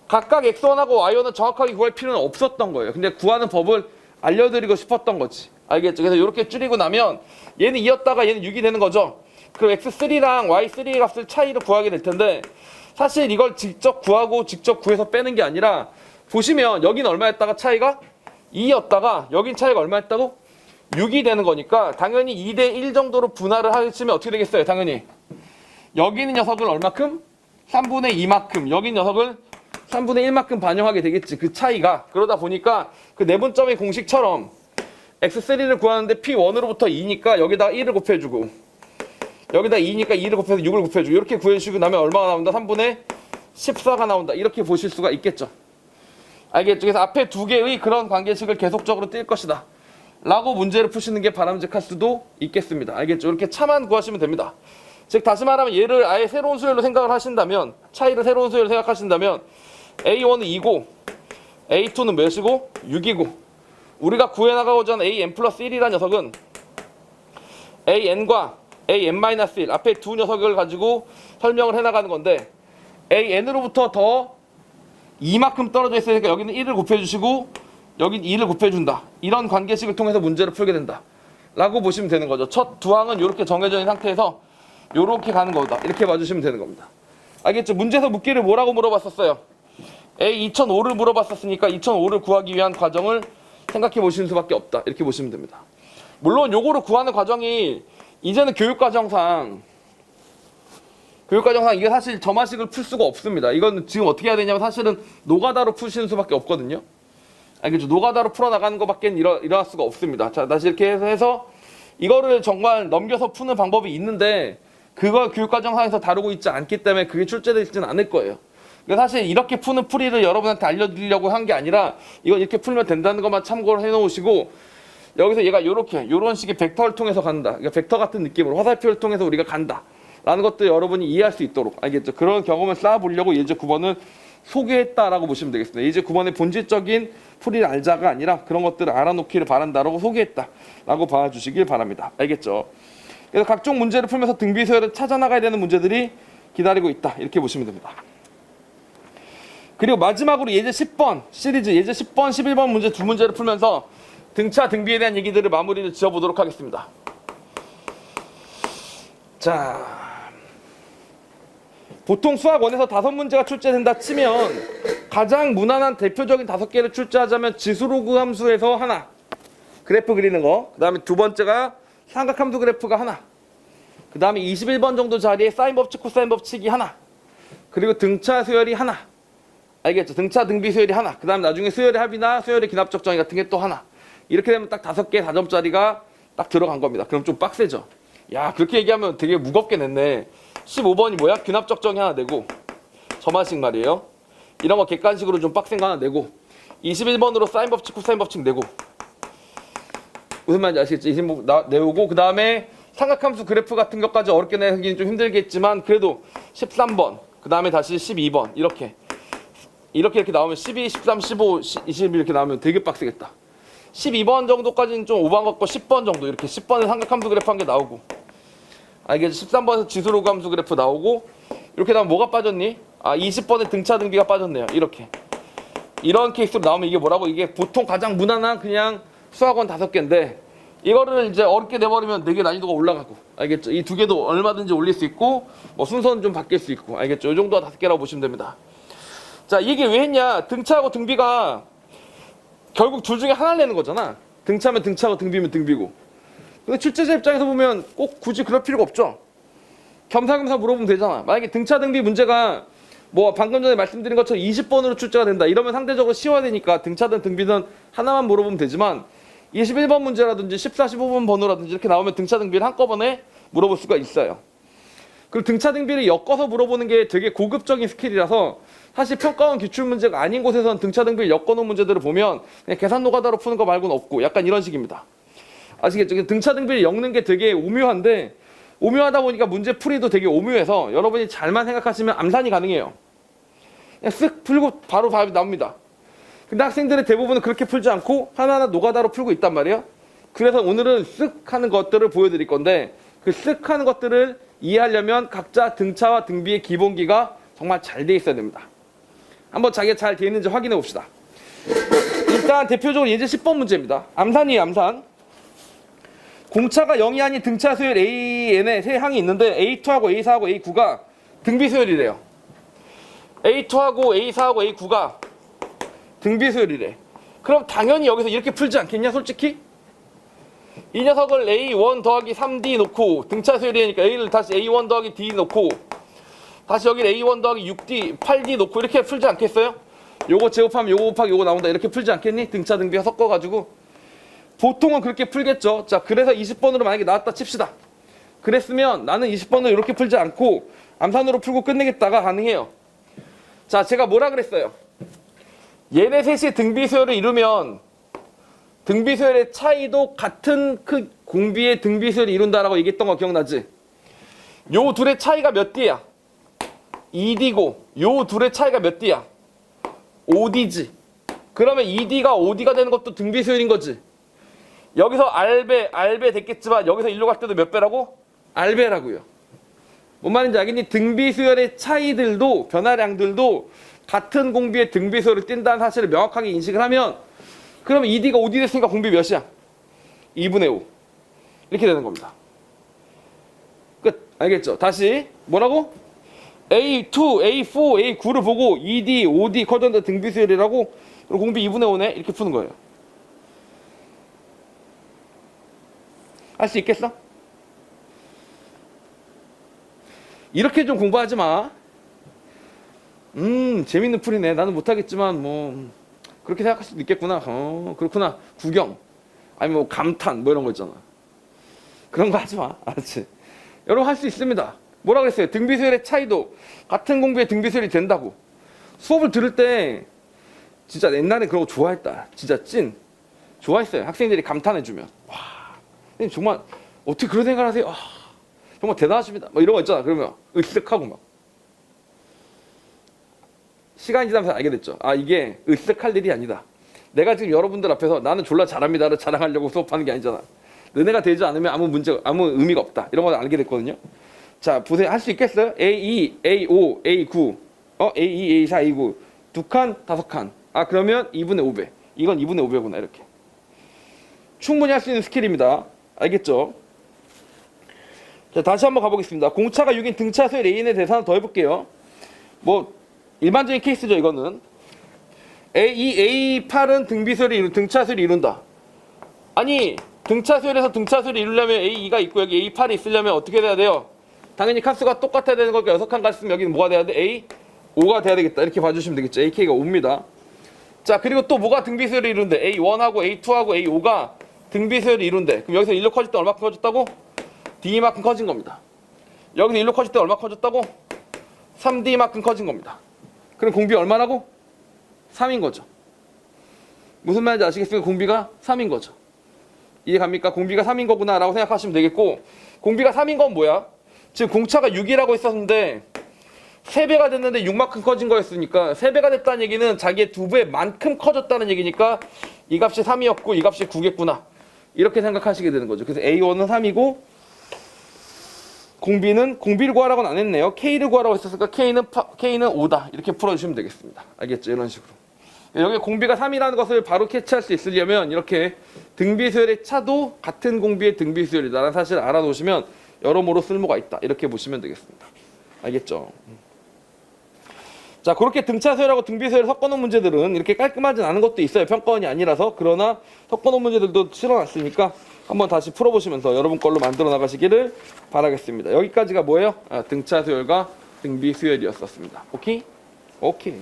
A: 각각 X1하고 Y1은 정확하게 구할 필요는 없었던 거예요. 근데 구하는 법을 알려드리고 싶었던 거지. 알겠죠? 그래서 이렇게 줄이고 나면 얘는 2였다가 얘는 6이 되는 거죠. 그리고 X3랑 Y3의 값을 차이로 구하게 될 텐데 사실 이걸 직접 구하고 직접 구해서 빼는 게 아니라 보시면 여기는 얼마였다가 차이가 2였다가 여긴 차이가 얼마였다고? 6이 되는 거니까 당연히 2대 1 정도로 분할을 하시면 어떻게 되겠어요? 당연히 여기 있는 녀석을 얼마큼? 3분의 2만큼 여기 있는 녀석을 3분의 1만큼 반영하게 되겠지. 그 차이가. 그러다 보니까 그 내분점의 공식처럼 X3를 구하는데 P1으로부터 2니까 여기다가 1을 곱해주고 여기다 2니까 2를 곱해서 6을 곱해주고 이렇게 구해주시고 나면 얼마가 나온다? 3분의 14가 나온다. 이렇게 보실 수가 있겠죠. 알겠죠? 그래서 앞에 두 개의 그런 관계식을 계속적으로 띨 것이다 라고 문제를 푸시는 게 바람직할 수도 있겠습니다. 알겠죠? 이렇게 차만 구하시면 됩니다. 즉 다시 말하면 얘를 아예 새로운 수열로 생각을 하신다면 차이를 새로운 수열로 생각하신다면 A1은 2고 A2는 몇이고 6이고 우리가 구해나가고자 하는 AN 플러스 1이라는 녀석은 AN과 AN-1 앞에 두 녀석을 가지고 설명을 해나가는 건데 AN으로부터 더 2만큼 떨어져 있으니까 여기는 1을 곱해주시고 여긴 2를 곱해준다. 이런 관계식을 통해서 문제를 풀게 된다 라고 보시면 되는 거죠. 첫 두 항은 이렇게 정해져 있는 상태에서 이렇게 가는 거다. 이렇게 봐주시면 되는 겁니다. 알겠죠? 문제에서 묻기를 뭐라고 물어봤었어요? A 2005를 물어봤었으니까 2005를 구하기 위한 과정을 생각해 보시는 수밖에 없다. 이렇게 보시면 됩니다. 물론 요거를 구하는 과정이 이제는 교육과정상 이게 사실 점화식을 풀 수가 없습니다. 이건 지금 어떻게 해야 되냐면 사실은 노가다로 푸시는 수밖에 없거든요. 알겠죠? 노가다로 풀어나가는 것밖에 일어날 수가 없습니다. 자, 다시 이렇게 해서 이거를 정말 넘겨서 푸는 방법이 있는데 그거 교육과정상에서 다루고 있지 않기 때문에 그게 출제되지는 않을 거예요. 그러니까 사실 이렇게 푸는 풀이를 여러분한테 알려드리려고 한 게 아니라 이건 이렇게 풀면 된다는 것만 참고를 해놓으시고 여기서 얘가 요런 식의 벡터를 통해서 간다. 그러니까 벡터 같은 느낌으로 화살표를 통해서 우리가 간다. 라는 것도 여러분이 이해할 수 있도록 알겠죠? 그런 경험을 쌓아보려고 예제 9번은 소개했다라고 보시면 되겠습니다. 예제 9번의 본질적인 풀이를 알자가 아니라 그런 것들을 알아놓기를 바란다라고 소개했다라고 봐주시길 바랍니다. 알겠죠? 그래서 각종 문제를 풀면서 등비서열을 찾아나가야 되는 문제들이 기다리고 있다. 이렇게 보시면 됩니다. 그리고 마지막으로 예제 10번 시리즈 예제 10번, 11번 문제 두 문제를 풀면서 등차, 등비에 대한 얘기들을 마무리를 지어보도록 하겠습니다. 자, 보통 수학 1에서 5문제가 출제된다 치면 가장 무난한 대표적인 5개를 출제하자면 지수로그 함수에서 하나, 그래프 그리는 거. 그 다음에 두 번째가 삼각함수 그래프가 하나. 그 다음에 21번 정도 자리에 사인 법칙, 코사인 법칙이 하나. 그리고 등차 수열이 하나. 알겠죠? 등차, 등비 수열이 하나. 그 다음에 나중에 수열의 합이나 수열의 기납적 정의 같은 게 또 하나. 이렇게 되면 딱 5개 4점짜리가 딱 들어간 겁니다. 그럼 좀 빡세죠? 야, 그렇게 얘기하면 되게 무겁게 냈네. 15번이 뭐야? 귀납적 정의 하나 내고 저만식 말이에요. 이런 거 객관식으로 좀 빡센 거 하나 내고 21번으로 사인 법칙, 코사인 법칙 내고 무슨 말인지 아시겠죠? 21번 내오고 그 다음에 삼각함수 그래프 같은 것까지 어렵게 내기는 좀 힘들겠지만 그래도 13번 그 다음에 다시 12번 이렇게 나오면 12, 13, 15, 21 이렇게 나오면 되게 빡세겠다. 12번 정도까지는 좀 오버한 것 같고 10번 정도 이렇게 10번에 삼각함수 그래프 한 개 나오고 알겠지? 13번에서 지수로그 함수 그래프 나오고 이렇게 나오면 뭐가 빠졌니? 20번에 등차 등비가 빠졌네요. 이렇게 이런 케이스로 나오면 이게 뭐라고? 이게 보통 가장 무난한 그냥 수학원 5개인데 이거를 이제 어렵게 내버리면 되게 난이도가 올라가고 알겠죠? 이 두 개도 얼마든지 올릴 수 있고 뭐 순서는 좀 바뀔 수 있고 알겠죠? 이 정도가 5개라고 보시면 됩니다. 자, 이게 왜 했냐? 등차하고 등비가 결국 둘 중에 하나를 내는 거잖아. 등차면 등차고 등비면 등비고. 근데 출제자 입장에서 보면 꼭 굳이 그럴 필요가 없죠. 겸사겸사 물어보면 되잖아. 만약에 등차 등비 문제가 뭐 방금 전에 말씀드린 것처럼 20번으로 출제가 된다. 이러면 상대적으로 쉬워야 되니까 등차든 등비든 하나만 물어보면 되지만 21번 문제라든지 14, 15번 번호라든지 이렇게 나오면 등차 등비를 한꺼번에 물어볼 수가 있어요. 그리고 등차 등비를 엮어서 물어보는 게 되게 고급적인 스킬이라서 사실 평가원 기출 문제가 아닌 곳에서는 등차 등비를 엮어놓은 문제들을 보면 그냥 계산 노가다로 푸는 거 말고는 없고 약간 이런 식입니다. 아시겠죠? 등차 등비를 엮는 게 되게 오묘한데 오묘하다 보니까 문제 풀이도 되게 오묘해서 여러분이 잘만 생각하시면 암산이 가능해요. 그냥 쓱 풀고 바로 답이 나옵니다. 근데 학생들의 대부분은 그렇게 풀지 않고 하나하나 노가다로 풀고 있단 말이에요. 그래서 오늘은 쓱 하는 것들을 보여드릴 건데 그 쓱 하는 것들을 이해하려면 각자 등차와 등비의 기본기가 정말 잘 돼 있어야 됩니다. 한번 자기가 잘 돼 있는지 확인해 봅시다. 일단 대표적으로 예제 10번 문제입니다. 암산이에요, 암산. 공차가 0이 아닌 등차 수열 AN에 세 항이 있는데 A2하고 A4하고 A9가 등비 수열이래요. A2하고 A4하고 A9가 등비 수열이래. 그럼 당연히 여기서 이렇게 풀지 않겠냐, 솔직히? 이 녀석을 A1 더하기 3D 놓고 등차 수열이니까 A를 다시 A1 더하기 D 놓고 다시 여기를 A1 더하기 6D, 8D 놓고 이렇게 풀지 않겠어요? 요거 제곱하면 요거 곱하기 요거 나온다. 이렇게 풀지 않겠니? 등차 등비가 섞어가지고. 보통은 그렇게 풀겠죠. 자, 그래서 20번으로 만약에 나왔다 칩시다. 그랬으면 나는 20번을 이렇게 풀지 않고 암산으로 풀고 끝내겠다가 가능해요. 자, 제가 뭐라 그랬어요? 얘네 셋이 등비수열을 이루면 등비수열의 차이도 같은 공비의 등비수열을 이룬다라고 얘기했던 거 기억나지? 요 둘의 차이가 몇 D야? 2D고 요 둘의 차이가 몇 D야? 5D지. 그러면 2D가 5D가 되는 것도 등비수열인 거지. 여기서 R배 됐겠지만 여기서 일로 갈 때도 몇 배라고? R배라고요. 뭔 말인지 알겠니? 등비수열의 차이들도 변화량들도 같은 공비의 등비수열을 띈다는 사실을 명확하게 인식을 하면 그러면 2D가 5D 됐으니까 공비 몇이야? 2분의 5 이렇게 되는 겁니다. 끝. 알겠죠? 다시 뭐라고? A2, A4, A9를 보고 2D, 5D 커졌는데 등비수열이라고 그럼 공비 2분의 5네? 이렇게 푸는 거예요. 할 수 있겠어? 이렇게 좀 공부하지 마. 재밌는 풀이네. 나는 못하겠지만 뭐 그렇게 생각할 수도 있겠구나. 그렇구나. 구경. 아니 뭐 감탄 뭐 이런 거 있잖아. 그런 거 하지 마. 알았지? 여러분 할 수 있습니다. 뭐라 그랬어요? 등비수열의 차이도 같은 공비의 등비수열이 된다고. 수업을 들을 때 진짜 옛날에 그런 거 좋아했다. 진짜 찐 좋아했어요. 학생들이 감탄해주면 와, 선생님 정말 어떻게 그런 생각을 하세요? 아, 정말 대단하십니다. 뭐 이런 거 있잖아. 그러면 으쓱하고 막 시간이 지나면서 알게 됐죠. 아, 이게 으쓱할 일이 아니다. 내가 지금 여러분들 앞에서 나는 졸라 잘합니다를 자랑하려고 수업하는 게 아니잖아. 너네가 되지 않으면 아무 의미가 없다. 이런 걸 알게 됐거든요. 자, 보세요. 할 수 있겠어요? A2, A5, A9, A2, A4, A9 두 칸, 다섯 칸. 아, 그러면 2분의 5배. 이건 2분의 5배구나. 이렇게 충분히 할 수 있는 스킬입니다. 알겠죠? 자, 다시 한번 가보겠습니다. 공차가 6인 등차 수열 A인에 대해서 하나 더 해볼게요. 뭐 일반적인 케이스죠. 이거는 A8은 등차 수열이 이룬다. 아니, 등차 수열에서 등차 수열을 이루려면 A2가 있고 여기 A8이 있으려면 어떻게 돼야 돼요? 당연히 칸수가 똑같아야 되는 거니까 6칸 갔으면 여기는 뭐가 돼야 돼? A5가 돼야 되겠다. 이렇게 봐주시면 되겠죠. AK가 5입니다. 자, 그리고 또 뭐가 등비수열을 이룬대? A1하고 A2하고 A5가 등비수열을 이룬대. 그럼 여기서 1로 커질 때 얼마큼 커졌다고? D만큼 커진 겁니다. 여기서 1로 커질 때 얼마 커졌다고? 3D만큼 커진 겁니다. 그럼 공비 얼마라고? 3인 거죠. 무슨 말인지 아시겠습니까? 공비가 3인 거죠. 이해 갑니까? 공비가 3인 거구나 라고 생각하시면 되겠고, 공비가 3인 건 뭐야? 지금 공차가 6이라고 했었는데 3배가 됐는데 6만큼 커진 거였으니까 3배가 됐다는 얘기는 자기의 2배만큼 커졌다는 얘기니까 이 값이 3이었고 이 값이 9겠구나. 이렇게 생각하시게 되는 거죠. 그래서 A1은 3이고 공비를 구하라고는 안 했네요. K를 구하라고 했었으니까 K는 5다. 이렇게 풀어주시면 되겠습니다. 알겠죠? 이런 식으로. 여기 공비가 3이라는 것을 바로 캐치할 수 있으려면 이렇게 등비수열의 차도 같은 공비의 등비수열이다라는 사실을 알아놓으시면 여러모로 쓸모가 있다. 이렇게 보시면 되겠습니다. 알겠죠? 자, 그렇게 등차수열하고 등비수열을 섞어놓은 문제들은 이렇게 깔끔하진 않은 것도 있어요. 평가원이 아니라서. 그러나 섞어놓은 문제들도 실어놨으니까 한번 다시 풀어보시면서 여러분 걸로 만들어 나가시기를 바라겠습니다. 여기까지가 뭐예요? 등차수열과 등비수열이었었습니다. 오케이? 오케이.